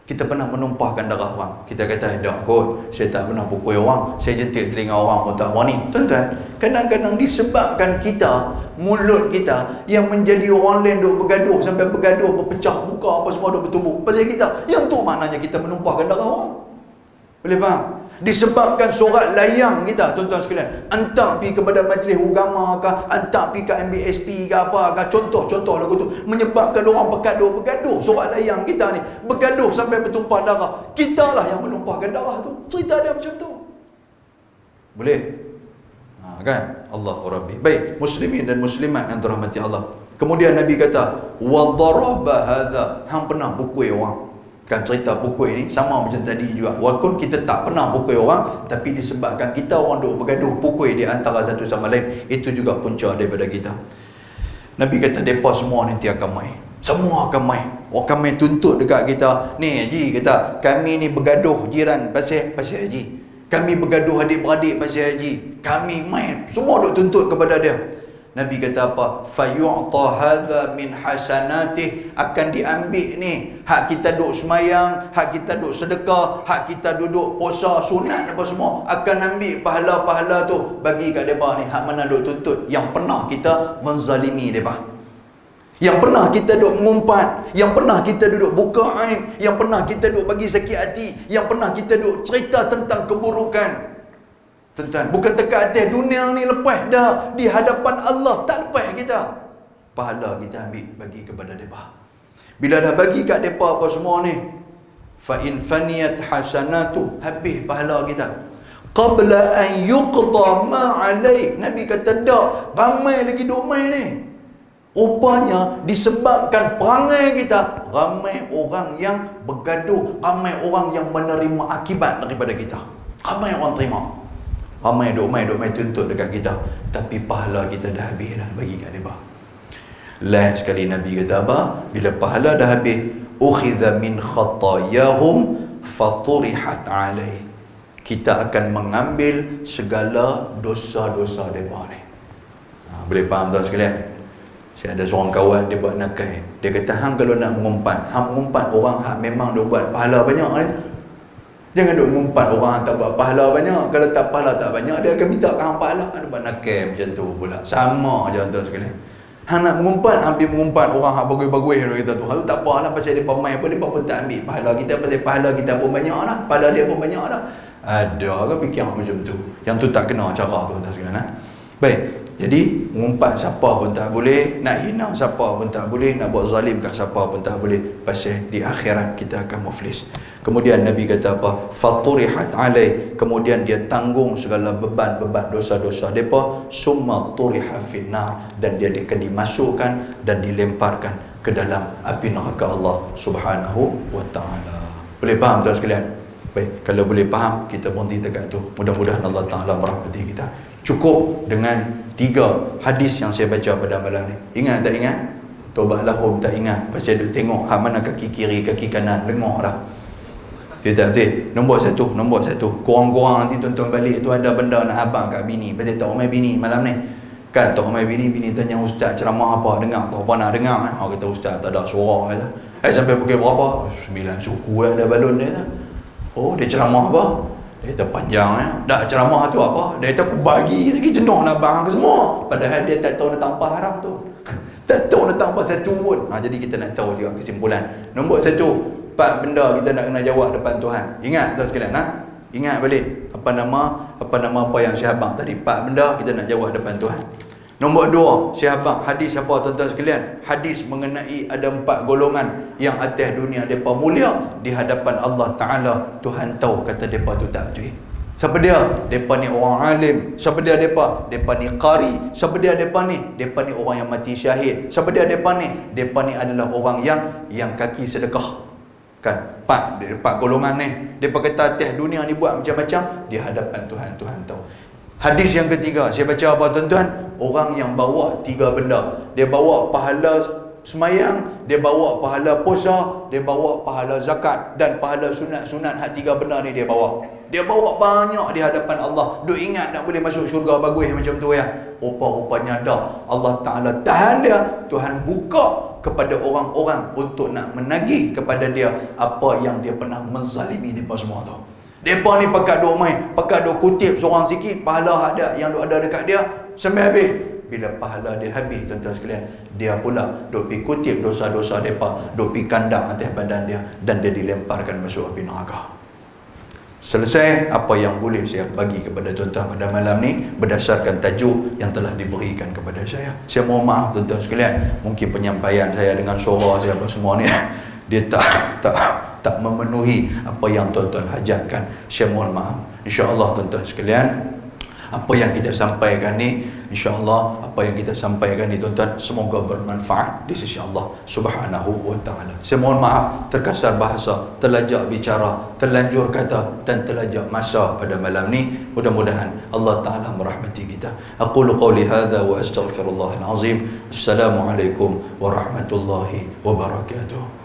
Kita pernah menumpahkan darah orang. Kita kata tak kot, saya tak pernah pukul orang, saya jentik telinga orang pun tak berani. Tuan-tuan, kadang-kadang disebabkan kita, mulut kita yang menjadi orang lain duk bergaduh, sampai bergaduh, berpecah muka apa semua duk bertumbuk pasal kita. Yang tu maknanya kita menumpahkan darah orang. Boleh faham? Disebabkan sorat layang kita, tuan-tuan sekalian, hantar pergi kepada majlis agama ke, hantar pergi ke MBSP ke apa ke, contoh lagu tu, menyebabkan orang bergaduh, sorat layang kita ni bergaduh sampai bertumpah darah. Kita lah yang menumpahkan darah tu. Cerita dia macam tu. Boleh? Kan? Allahu Rabbi. Baik, muslimin dan muslimat yang dirahmati Allah. Kemudian Nabi kata, wa daraba hadha, hang pernah pukul orang. Kan cerita pukul ni sama macam tadi juga. Walaupun kita tak pernah pukul orang, tapi disebabkan kita orang duk bergaduh, pukul di antara satu sama lain, itu juga punca daripada kita. Nabi kata mereka semua nanti akan mai. Semua akan mai. Akan mai tuntut dekat kita. Ni Haji kata, kami ni bergaduh jiran pasal Haji. Kami bergaduh adik-beradik pasal Haji. Kami mai, semua duk tuntut kepada dia. Nabi kata apa? Fayu'ta hadha min hasanatih, akan diambil ni hak kita duk semayang, hak kita duk sedekah, hak kita duduk puasa sunat apa semua, akan ambil pahala-pahala tu bagi kat depa ni hak mana duk tuntut, yang pernah kita menzalimi depa, yang pernah kita duk mengumpat, yang pernah kita duduk buka aib, yang pernah kita duk bagi sakit hati, yang pernah kita duk cerita tentang keburukan. Tuan-tuan, bukan dekat atas dunia ni lepas dah, di hadapan Allah tak lepas kita. Pahala kita ambil bagi kepada mereka. Bila dah bagi kat mereka apa semua ni, fa in faniyat hasanatu, habis pahala kita. Qabla an yuqda ma alaik, Nabi kata dak, ramai lagi duk mai ni. Rupanya disebabkan perangai kita, ramai orang yang bergaduh, ramai orang yang menerima akibat daripada kita. Ramai orang terima. Ramai duk mai tuntut dekat kita, tapi pahala kita dah habis dah bagi kat mereka. Last sekali Nabi kata apa? Bila pahala dah habis, ukhidha min khatayahum faturihat alaih, kita akan mengambil segala dosa-dosa mereka ni. Boleh faham tuan sekalian? Saya ada seorang kawan, dia buat nakai. Dia kata, hang kalau nak mengumpat, hang mengumpat orang hang memang dia buat pahala banyak ni. Jangan duk mengumpat orang tak buat pahala banyak. Kalau tak pahala tak banyak, dia akan minta hang pahala. Ada buat nakal macam tu pula. Sama je tuan sekalian. Hang nak mengumpat, hampir mengumpat orang hak bagus-bagus kita tu. Hal tak apalah pasal dia pemain pun, dia pun tak ambil pahala kita, pasal pahala kita pun banyak lah. Pahala dia pun banyak lah. Ada orang fikir macam tu. Yang tu tak kena cara tu tuan sekalian. Baik. Jadi mengumpat siapa pun tak boleh, nak hina siapa pun tak boleh, nak buat zalim kat siapa pun tak boleh, pasal di akhirat kita akan muflis. Kemudian Nabi kata apa? Faturihat alai, kemudian dia tanggung segala beban-beban dosa-dosa depa, summa turiha finnar, dan dia akan dimasukkan dan dilemparkan ke dalam api neraka Allah Subhanahu wa taala. Boleh faham tuan sekalian? Baik, kalau boleh faham, kita berhenti dekat tu. Mudah-mudahan Allah Taala merahmati kita. Cukup dengan 3 hadis yang saya baca pada malam ni. Ingat tak ingat? Tobatlah tak ingat. Pasal duk tengok hak mana kaki kiri, kaki kanan, lengok dah. Betul tak betul? Nombor satu. Korang-korang nanti tonton balik tu ada benda nak abang kat bini. Betul tak ramai bini malam ni? Kan tak ramai bini tanya ustaz ceramah apa, dengar tak apa nak dengar. Kata ustaz tak ada suara je. Sampai pukul berapa? 9 suku ada balon dia. Oh, dia ceramah apa? Dia kata panjang Dah ceramah tu apa? Dia kata aku bagi lagi jenuh nak bang ke semua. Padahal dia tak tahu nak tampah haram tu. Tak tahu nak tampah satu pun. Jadi kita nak tahu juga kesimpulan. Nombor satu, 4 benda kita nak kena jawab depan Tuhan. Ingat tuan sekalian, ingat balik apa nama yang Syekh Abang tadi. 4 benda kita nak jawab depan Tuhan. Nombor 2, Syekh Abang hadis apa tuan-tuan sekalian? Hadis mengenai ada 4 golongan yang atas dunia depa mulia di hadapan Allah Taala. Tuhan tahu kata depa tu tak betul. Siapa dia? Depa ni orang alim. Siapa dia depa? Depa ni qari. Siapa dia depa ni? Depa ni orang yang mati syahid. Siapa dia depa ni? Depa ni adalah orang yang kaki sedekah. Kan 4 golongan ni. Depa kata atas dunia ni buat macam-macam di hadapan Tuhan. Tuhan tahu. Hadis yang ketiga, saya baca apa tuan-tuan? Orang yang bawa 3 benda. Dia bawa pahala semayang, dia bawa pahala puasa, dia bawa pahala zakat dan pahala sunat-sunat. 3 benda ni dia bawa. Dia bawa banyak di hadapan Allah. Duk ingat nak boleh masuk syurga bagus macam tu ya. Rupa-rupanya dah Allah Ta'ala tahan dia. Tuhan buka kepada orang-orang untuk nak menagih kepada dia apa yang dia pernah menzalimi mereka semua tu. Mereka ni pakat duk main, pakat duk kutip seorang sikit pahala ada yang duk ada dekat dia sampai habis. Bila pahala dia habis tuan-tuan sekalian, dia pula duk pergi kutip dosa-dosa mereka, duk pergi kandang atas badan dia dan dia dilemparkan masuk api neraka. Selesai apa yang boleh saya bagi kepada tuan-tuan pada malam ni berdasarkan tajuk yang telah diberikan kepada saya. Saya mohon maaf tuan-tuan sekalian, mungkin penyampaian saya dengan suara saya apa semua ni dia tak memenuhi apa yang tuan-tuan hajatkan. Saya mohon maaf. InsyaAllah tuan-tuan sekalian, apa yang kita sampaikan ni, InsyaAllah apa yang kita sampaikan ni tuan-tuan, semoga bermanfaat di sisi Allah Subhanahu wa ta'ala. Saya mohon maaf terkasar bahasa, terlajak bicara, terlanjur kata dan terlajak masa pada malam ni. Mudah-mudahan Allah Ta'ala merahmati kita. Aqulu qawli hadha wa astaghfirullahal azim. Assalamualaikum warahmatullahi wabarakatuh.